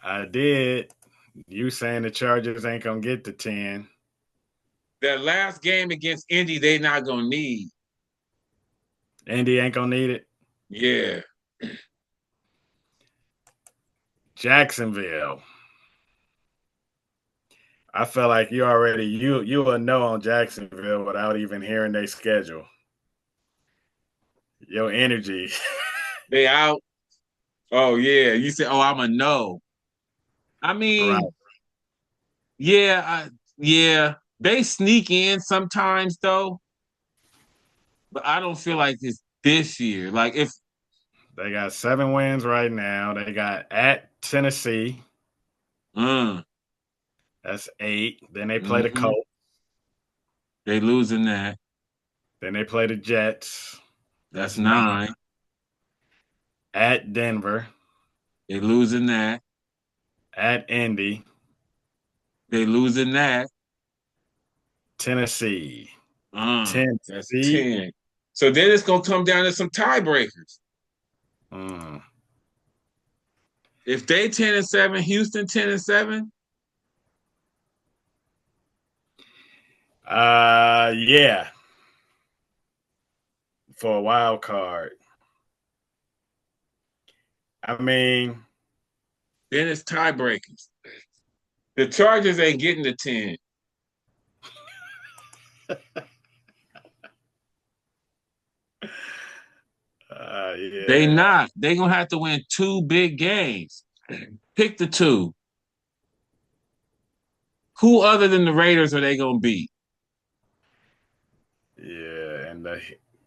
I did. You saying the Chargers ain't gonna get to 10. That last game against Indy, they not gonna need. Indy ain't gonna need it. Yeah. Jacksonville. I feel like you will know on Jacksonville without even hearing their schedule. Your energy. They out. Oh yeah. You said, oh, I'm a no. I Right. mean, yeah, yeah. They sneak in sometimes though, but I don't feel like it's this year. Like if They got 7 wins right now. They got at Tennessee. uh, That's 8. Then they play the mm-hmm, Colts. they losing that. Then they play the Jets. That's That's 9. 9. At Denver. They losing that. At Indy. They losing that. Tennessee. 10 That's seed. 10. So then it's gonna come down to some tiebreakers. Mm. If they 10-7, Houston 10-7, Yeah. For a wild card. I mean, then it's tiebreakers. The Chargers ain't getting the 10. They yeah. not. They gonna have to win 2 big games. Pick the 2. Who other than the Raiders are they gonna beat? Yeah. And the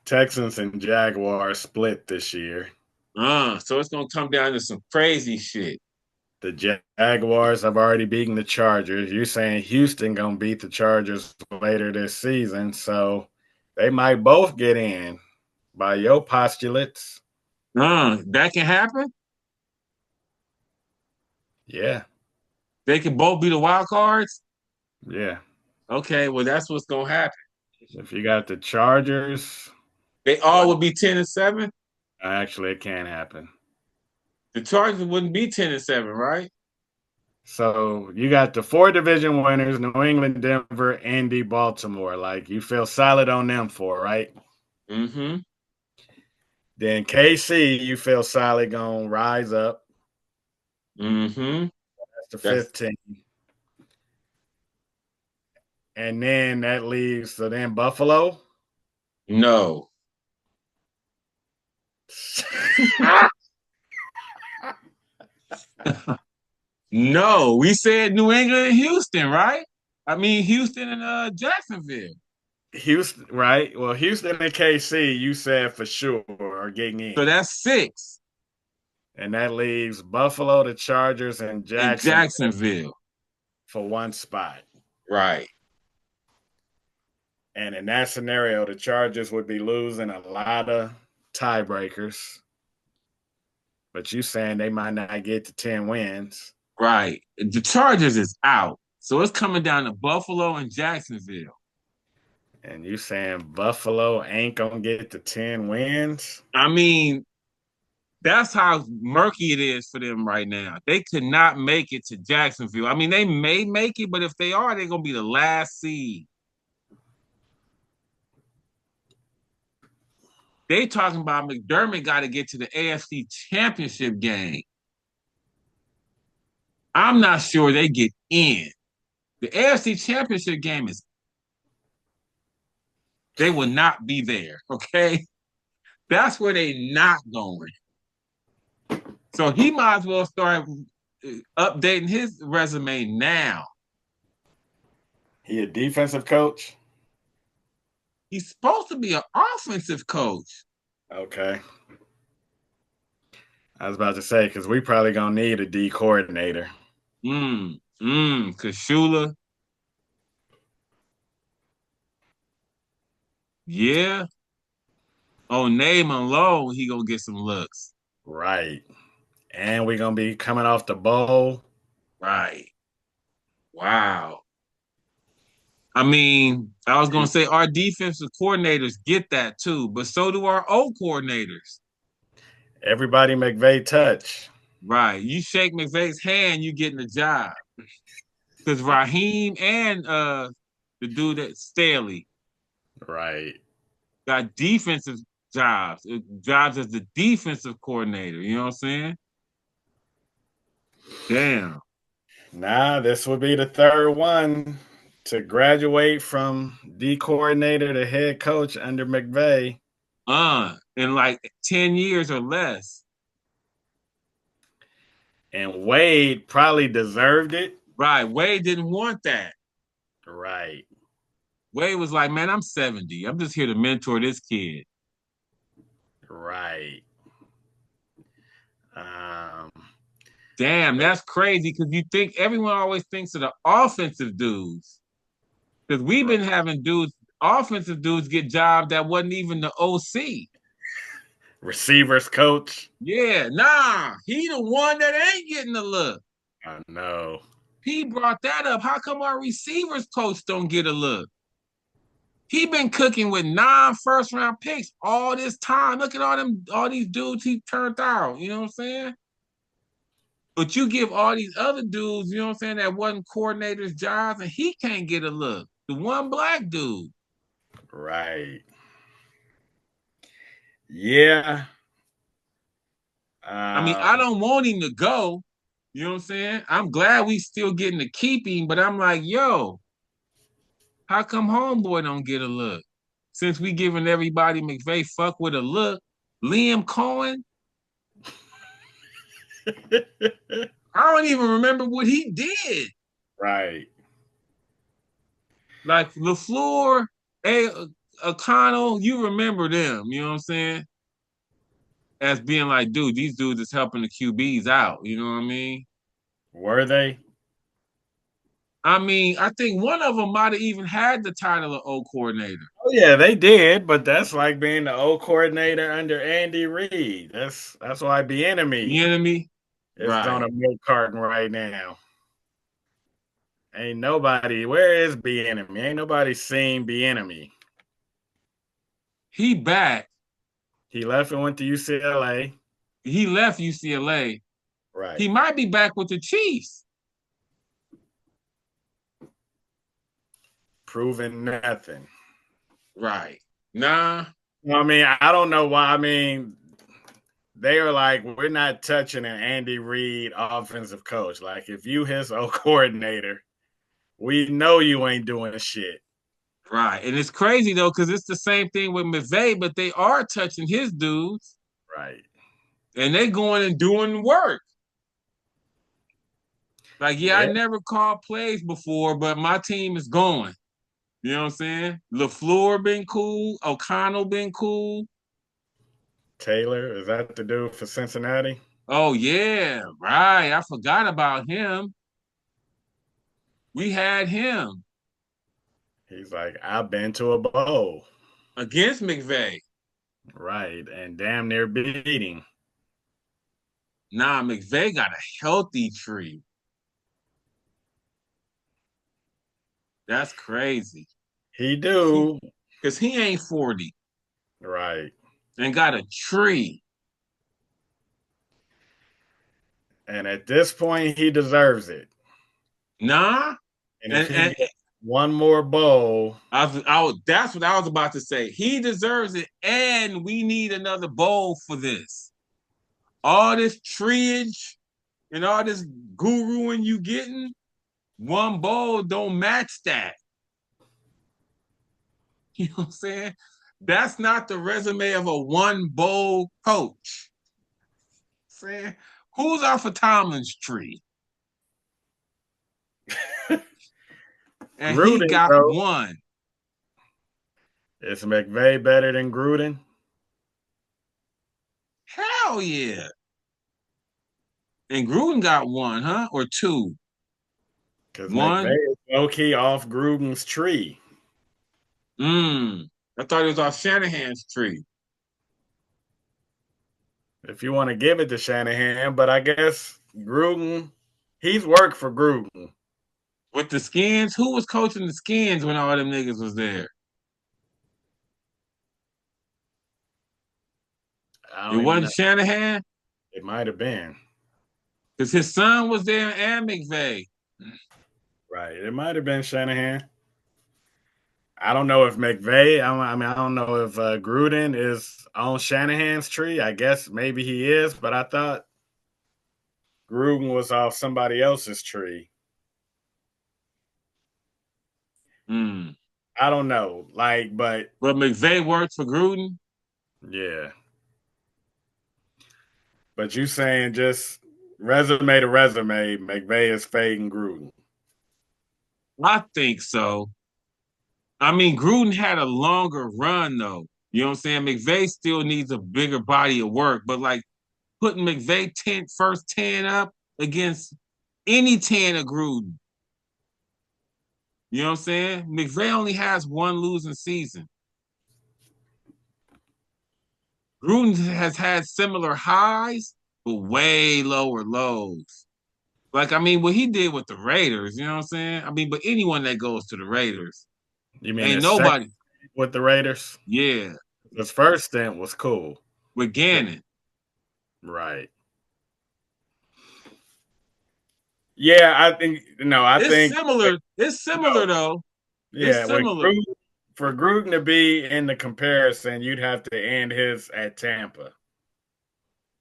Texans and Jaguars split this year. So it's gonna come down to some crazy shit. The Jaguars have already beaten the Chargers. You're saying Houston gonna beat the Chargers later this season, so they might both get in by your postulates. That can happen. Yeah, They can both be the wild cards. yeah. Okay, well that's what's gonna happen. If you got the Chargers, They all well, would be 10-7. actually, it can't happen. The Chargers wouldn't be 10-7, right? So you got the four division winners: New England, Denver, Indy, Baltimore. Like you feel solid on them four, right? Mm-hmm. Then KC, you feel solid gonna rise up. Mm-hmm. That's the That's 15. And then that leaves so then Buffalo. no. No, we said New England and Houston, right? I mean Houston and Jacksonville. Houston, right? Well, Houston and KC, you said for sure are getting So in. that's 6 And that leaves Buffalo, the Chargers, and in Jacksonville Jacksonville. for one spot. Right. And in that scenario, the Chargers would be losing a lot of tiebreakers. But you saying they might not get to 10 wins. Right. The Chargers is out. So it's coming down to Buffalo and Jacksonville. And you saying Buffalo ain't going to get to 10 wins? I mean, that's how murky it is for them right now. They could not make it to Jacksonville. I mean, they may make it, but if they are, they're going to be the last seed. They talking about McDermott got to get to the AFC Championship game. I'm not sure they get in. The AFC Championship game is they will not be there, okay? That's where they not going. So he might as well start updating his resume now. He a defensive coach? He's supposed to be an offensive coach. Okay. I was about to say, because we probably going to need a D coordinator. Kashula. Yeah. Oh, name alone, he gonna get some looks. Right. And we're going to be coming off the bowl. Right. Wow. I mean, I was gonna say our defensive coordinators get that too, but so do our O coordinators. Everybody McVay touch. Right. You shake McVay's hand, you getting the job. Because Raheem and the dude that Staley Right. got defensive jobs as the defensive coordinator. You know what I'm saying? Damn. Nah, this would be the third one to graduate from D coordinator to head coach under McVay. In like 10 years or less. And Wade probably deserved it. Right. Wade didn't want that. Right. Wade was like, man, I'm 70. I'm just here to mentor this kid. Right. Damn, that's crazy because you think everyone always thinks of the offensive dudes. Because we've been having offensive dudes get jobs that wasn't even the OC. Receivers coach. Yeah, nah, he the one that ain't getting the look. I know. He brought that up. How come our receivers coach don't get a look? He been cooking with 9 first-round picks all this time. Look at all these dudes he turned out. You know what I'm saying? But you give all these other dudes, you know what I'm saying, that wasn't coordinators' jobs, and he can't get a look. The one black dude. Right. Yeah. I mean, I don't want him to go. You know what I'm saying? I'm glad we still getting to keep him, but I'm like, yo, how come homeboy don't get a look? Since we giving everybody McVay fuck with a look, Liam Cohen, I don't even remember what he did. Right. Like LaFleur, O'Connell, you remember them, you know what I'm saying? As being like, dude, these dudes is helping the QBs out, you know what I mean? Were they? I mean, I think one of them might have even had the title of O coordinator. Oh yeah, they did, but that's like being the O coordinator under Andy Reid. That's why The Bieniemy enemy, is on right? a milk carton right now. Ain't nobody. Where is Bieniemy? Ain't nobody seen Bieniemy. He back. He left and went to UCLA. He left UCLA. He Right. might be back with the Chiefs. Proving nothing. Right. Nah. I mean, I don't know why. I mean, they are like, we're not touching an Andy Reid offensive coach. Like, if you his O coordinator, we know you ain't doing shit. Right. And it's crazy though, because it's the same thing with McVay, but they are touching his dudes Right. and they going and doing work. Like, yeah, I Yeah. never called plays before, but my team is going. You know what I'm saying? LaFleur been cool. O'Connell been cool. Taylor, is that the dude for Cincinnati? Oh yeah, right. I forgot about him. We had him He's like, I've been to a bowl. against McVay. Right. And damn near beating. Nah, McVay got a healthy tree. That's crazy. He do. Because he ain't 40 Right. and got a tree. And at this point, he deserves it. Nah. And if And, he and gets one more bowl, that's what I was about to say. He deserves it, and we need another bowl for this. All this treeage and all this guruing you getting, one bowl don't match that. You know what I'm saying? That's not the resume of a one bowl coach. Saying who's off of Tomlin's tree? And he Gruden, got bro, one. is McVay better than Gruden? Hell yeah. And Gruden got one, huh? Or two? Because McVay One? is low key off Gruden's tree. I thought it was off Shanahan's tree. If you want to give it to Shanahan, but I guess Gruden, he's worked for Gruden. With the skins, who was coaching the skins when all them niggas was there? I It don't even know. wasn't Shanahan? It might have been. Because his son was there and McVay. Right. It might have been Shanahan. I don't know if McVay, I don't know if Gruden is on Shanahan's tree. I guess maybe he is, but I thought Gruden was off somebody else's tree. Mm. I don't know. But McVay worked for Gruden? Yeah. But you saying just resume to resume, McVay is fading Gruden. I think so. I mean, Gruden had a longer run though. You know what I'm saying? McVay still needs a bigger body of work, but like putting McVay first 10 up against any 10 of Gruden. You know what I'm saying? McVay only has one losing season. Gruden has had similar highs, but way lower lows. Like, I mean, what he did with the Raiders, you know what I'm saying? I mean, but anyone that goes to the Raiders, You mean ain't his second nobody. with the Raiders? Yeah, His first stint was cool. with Gannon. Right. Yeah, I think I It's think similar. It's similar though. It's yeah, similar. For Gruden to be in the comparison, you'd have to end his at Tampa.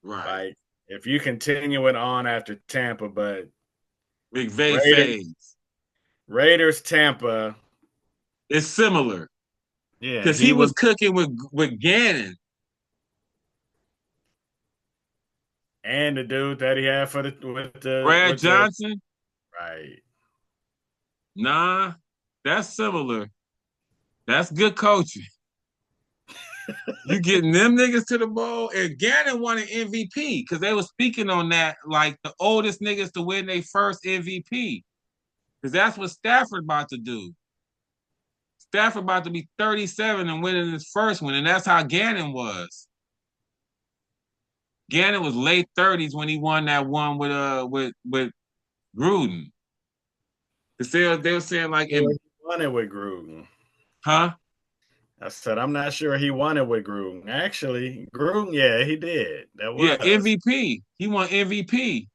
Right. Like if you continue it on after Tampa, but McVay Raiders, fades. Raiders Tampa, It's similar yeah, because he he was was cooking with Gannon. and the dude that he had for the Brad with the Johnson. right. Nah, that's similar. That's good coaching. You getting them niggas to the bowl? And Gannon won an MVP because they were speaking on that, like the oldest niggas to win their first MVP. Because that's what Stafford about to do. Stafford about to be 37 and winning his first one, and that's how Gannon was. Gannon was late 30s when he won that one with Gruden. They were saying like He in won it with Gruden. huh? I said, I'm not sure he won it with Gruden. Actually, Gruden, yeah, he did. That Yeah, was. MVP. He won MVP.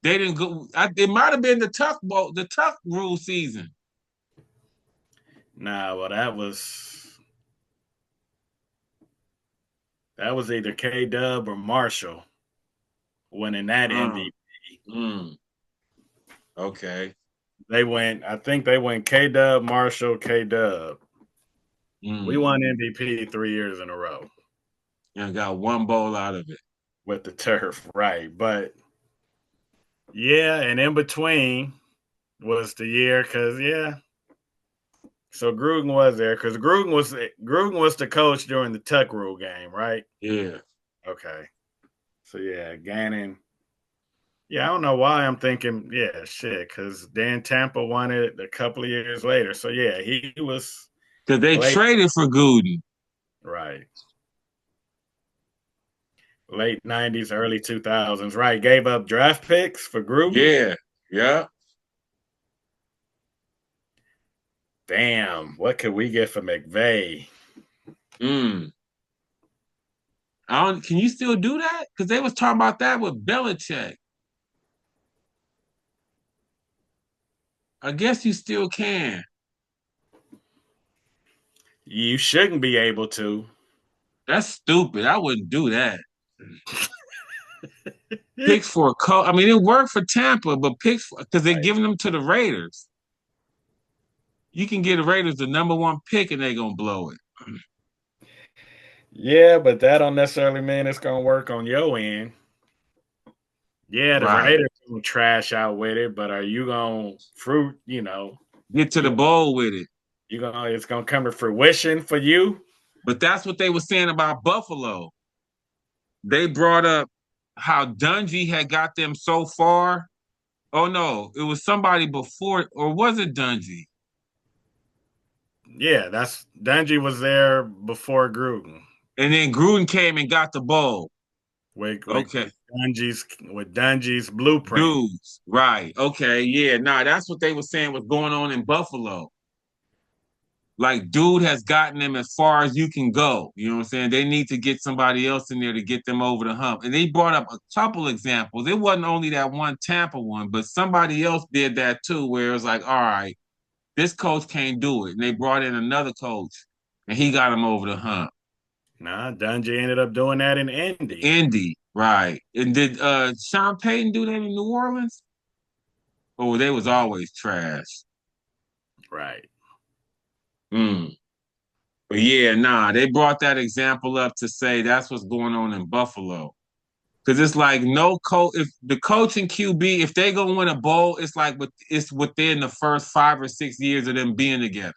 They didn't go. It might have been the Tuck rule season. Nah, well, that was either K Dub or Marshall winning that Mm, MVP. mm, okay. I think they went K Dub, Marshall, K Dub. We Mm. won MVP 3 years in a row And got one bowl out of it. with the turf, right? But yeah, and in between was the year because yeah. So Gruden was there because Gruden was the coach during the Tuck Rule game, right? Yeah. Okay. So yeah, Gannon. Yeah, I don't know why I'm thinking, yeah, shit, because Dan Tampa won it a couple of years later. So yeah, he was Because they late, traded for Gooden. right? Late '90s, early 2000s, right? Gave up draft picks for Gruden. Yeah. Yeah. Damn, what could we get for McVay? Mm. Can you still do that? Because they was talking about that with Belichick. I guess you still can. You shouldn't be able to. That's stupid. I wouldn't do that. Picks for a coach. I mean, it worked for Tampa, but picks because they're Right. giving them to the Raiders. You can get the Raiders the number one pick and they're gonna blow it. Yeah, but that don't necessarily mean it's gonna work on your end. Yeah, the Right. Raiders gonna trash out with it, but are you gonna fruit? Get to the You bowl with it. you gonna it's gonna come to fruition for you? But that's what they were saying about Buffalo. They brought up how Dungy had got them so far. Oh no, it was somebody before, or was it Dungy? Yeah, that's Dungy was there before Gruden And then Gruden came and got the bowl. with with Okay. Dungy's blueprint. Dudes. Right. Okay. Yeah. Nah, that's what they were saying was going on in Buffalo. Like, dude has gotten them as far as you can go. You know what I'm saying? They need to get somebody else in there to get them over the hump. And they brought up a couple examples. It wasn't only that one Tampa one, but somebody else did that too, where it was like, all right, this coach can't do it. And they brought in another coach and he got him over the hump. Nah, Dungy ended up doing that in Indy. Indy, right. And did Sean Payton do that in New Orleans? Oh, they was always trash. Right. Mm. But yeah, nah, they brought that example up to say that's what's going on in Buffalo. Because it's like no coach, if the coach and QB, if they gonna win a bowl, it's like it's within the first 5 or 6 years of them being together.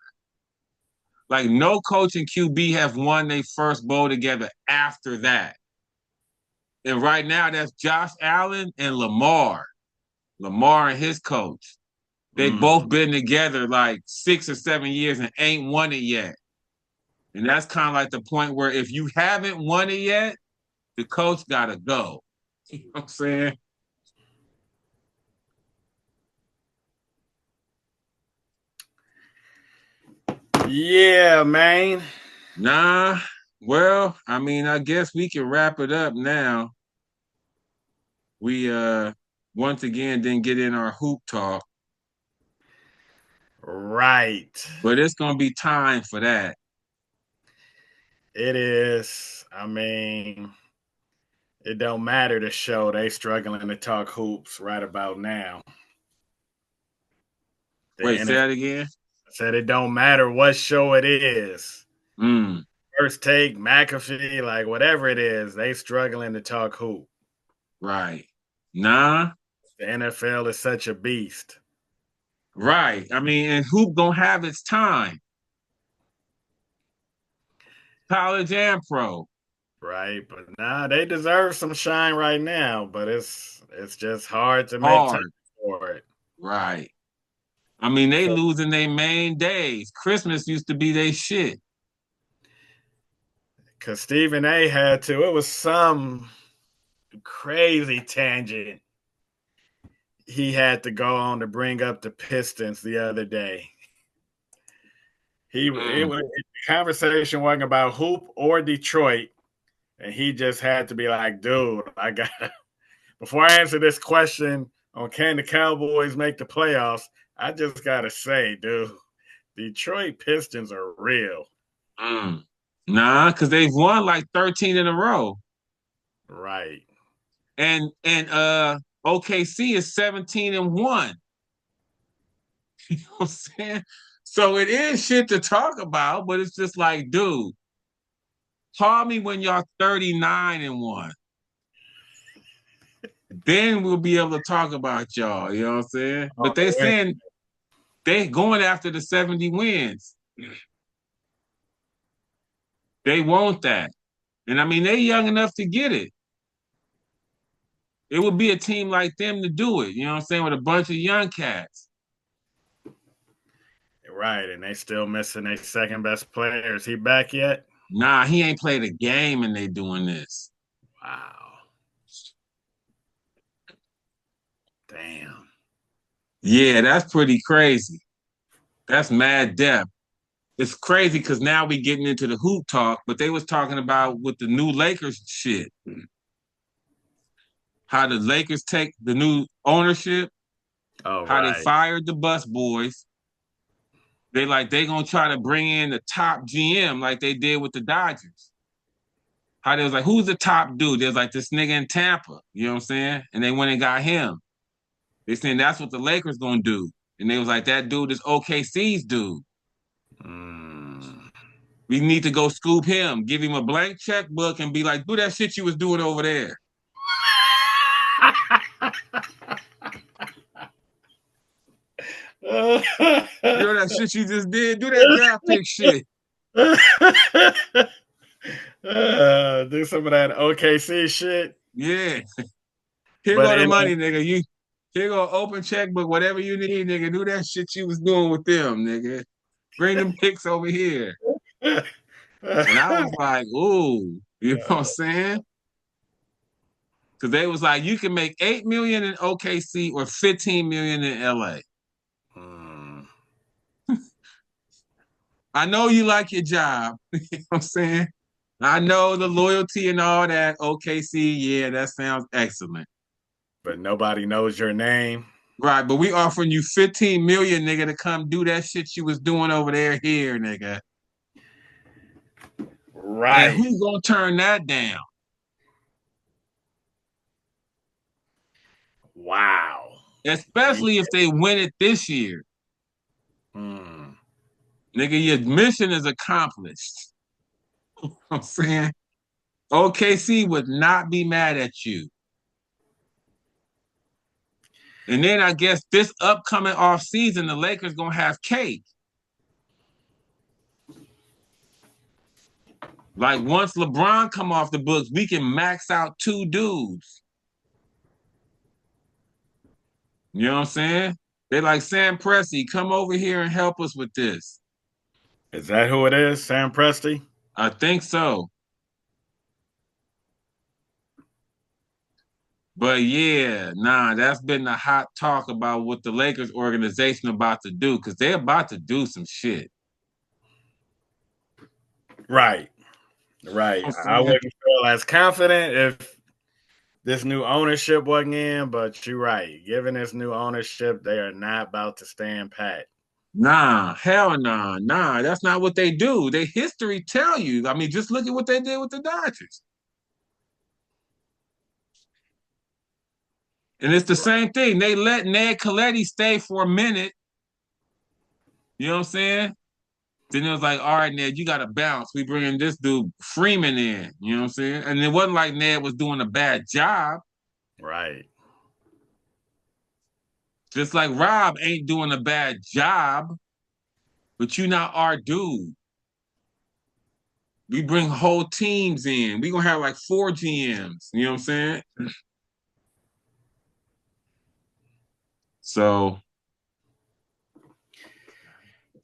Like no coach and QB have won their first bowl together after that. And right now, that's Josh Allen and Lamar. Lamar and his coach. They Mm. both been together like 6 or 7 years and ain't won it yet. And that's kind of like the point where if you haven't won it yet, the coach got to go. You know what I'm saying? Yeah, man. Nah. Well, I mean, I guess we can wrap it up now. We once again didn't get in our hoop talk, Right. but it's gonna be time for that. It is. I mean, it don't matter the show. They struggling to talk hoops right about now. The Wait, say NFL that again. said it don't matter what show it is. Mm, First take, McAfee, like whatever it is, they struggling to talk hoop. right. Nah. The NFL is such a beast. Right. I mean, and hoop gonna have its time. college and pro. Right, but nah, they deserve some shine right now, but it's just hard to make time Hard. for it. Right. I mean, they losing their main days. Christmas used to be their shit. Because Stephen A had to. It was some crazy tangent he had to go on to bring up the Pistons the other day. The conversation wasn't about Hoop or Detroit, and he just had to be like, "Dude, I got before I answer this question on can the Cowboys make the playoffs, I just gotta say, dude, Detroit Pistons are real." Mm. Nah, because they've won like 13 in a row. Right. And OKC is 17-1. You know what I'm saying? So it is shit to talk about, but it's just like, dude, call me when y'all 39-1. Then we'll be able to talk about y'all. You know what I'm saying? Oh, But they're saying they going after the 70 wins. They want that. And I mean, they young enough to get it. It would be a team like them to do it. You know what I'm saying? With a bunch of young cats. right, and they still missing their second best player. Is he back yet? Nah, he ain't played a game and they doing this. Wow. Damn. Yeah, that's pretty crazy. That's mad depth. It's crazy because now we getting into the hoop talk, but they was talking about with the new Lakers shit. How the Lakers take the new ownership, Oh, how they right. fired the bus boys. They gonna try to bring in the top GM like they did with the Dodgers. How they was like, who's the top dude? There's like this nigga in Tampa, you know what I'm saying? And they went and got him. They saying that's what the Lakers gonna do. And they was like, that dude is OKC's dude. Mm. We need to go scoop him, give him a blank checkbook and be like, do that shit you was doing over there. You know that shit you just did? Do that draft pick shit. Do some of that OKC shit. Yeah. Here But go the in money, nigga. Here go open checkbook, whatever you need, nigga. Do that shit you was doing with them, nigga. Bring them picks over here. And I was like, ooh, you know what I'm saying? Because they was like, you can make 8 million in OKC or 15 million in LA. Hmm. I know you like your job. You know what I'm saying? I know the loyalty and all that. OKC, yeah, that sounds excellent. But nobody knows your name. Right, but we offering you 15 million, nigga, to come do that shit you was doing over there here, nigga. And Right. who's gonna turn that down? Wow. Especially if they win it this year. Hmm. Nigga, your mission is accomplished. You know what I'm saying? OKC would not be mad at you. And then I guess this upcoming off season, the Lakers gonna have cake. Like once LeBron come off the books, we can max out 2 dudes. You know what I'm saying? They like Sam Presti, come over here and help us with this. Is that who it is? Sam Presti? I think so. But yeah, nah, that's been the hot talk about what the Lakers organization about to do because they're about to do some shit. Right. Right. You know I what I'm saying? wouldn't feel as confident if this new ownership wasn't in, but you're right. Given this new ownership, they are not about to stand pat. Nah, hell nah, nah. That's not what they do. Their history tell you. I mean, just look at what they did with the Dodgers. And it's the same thing. They let Ned Coletti stay for a minute. You know what I'm saying? Then it was like, all right, Ned, you got to bounce. We bringing this dude Freeman in. You know what I'm saying? And it wasn't like Ned was doing a bad job. Right. Just like Rob ain't doing a bad job, but you not our dude. We bring whole teams in. We gonna have like 4 GMs. You know what I'm saying? So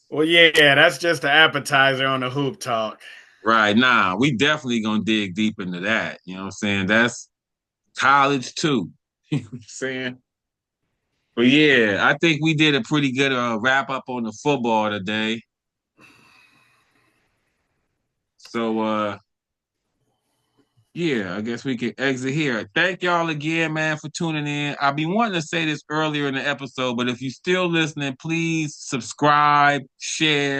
Well, yeah, that's just the appetizer on the hoop talk. right now, we definitely gonna dig deep into that. You know what I'm saying? That's college too. You know what I'm saying? But yeah, I think we did a pretty good wrap up on the football today. So yeah, I guess we can exit here. Thank y'all again, man, for tuning in. I've been wanting to say this earlier in the episode, but if you're still listening, please subscribe, share.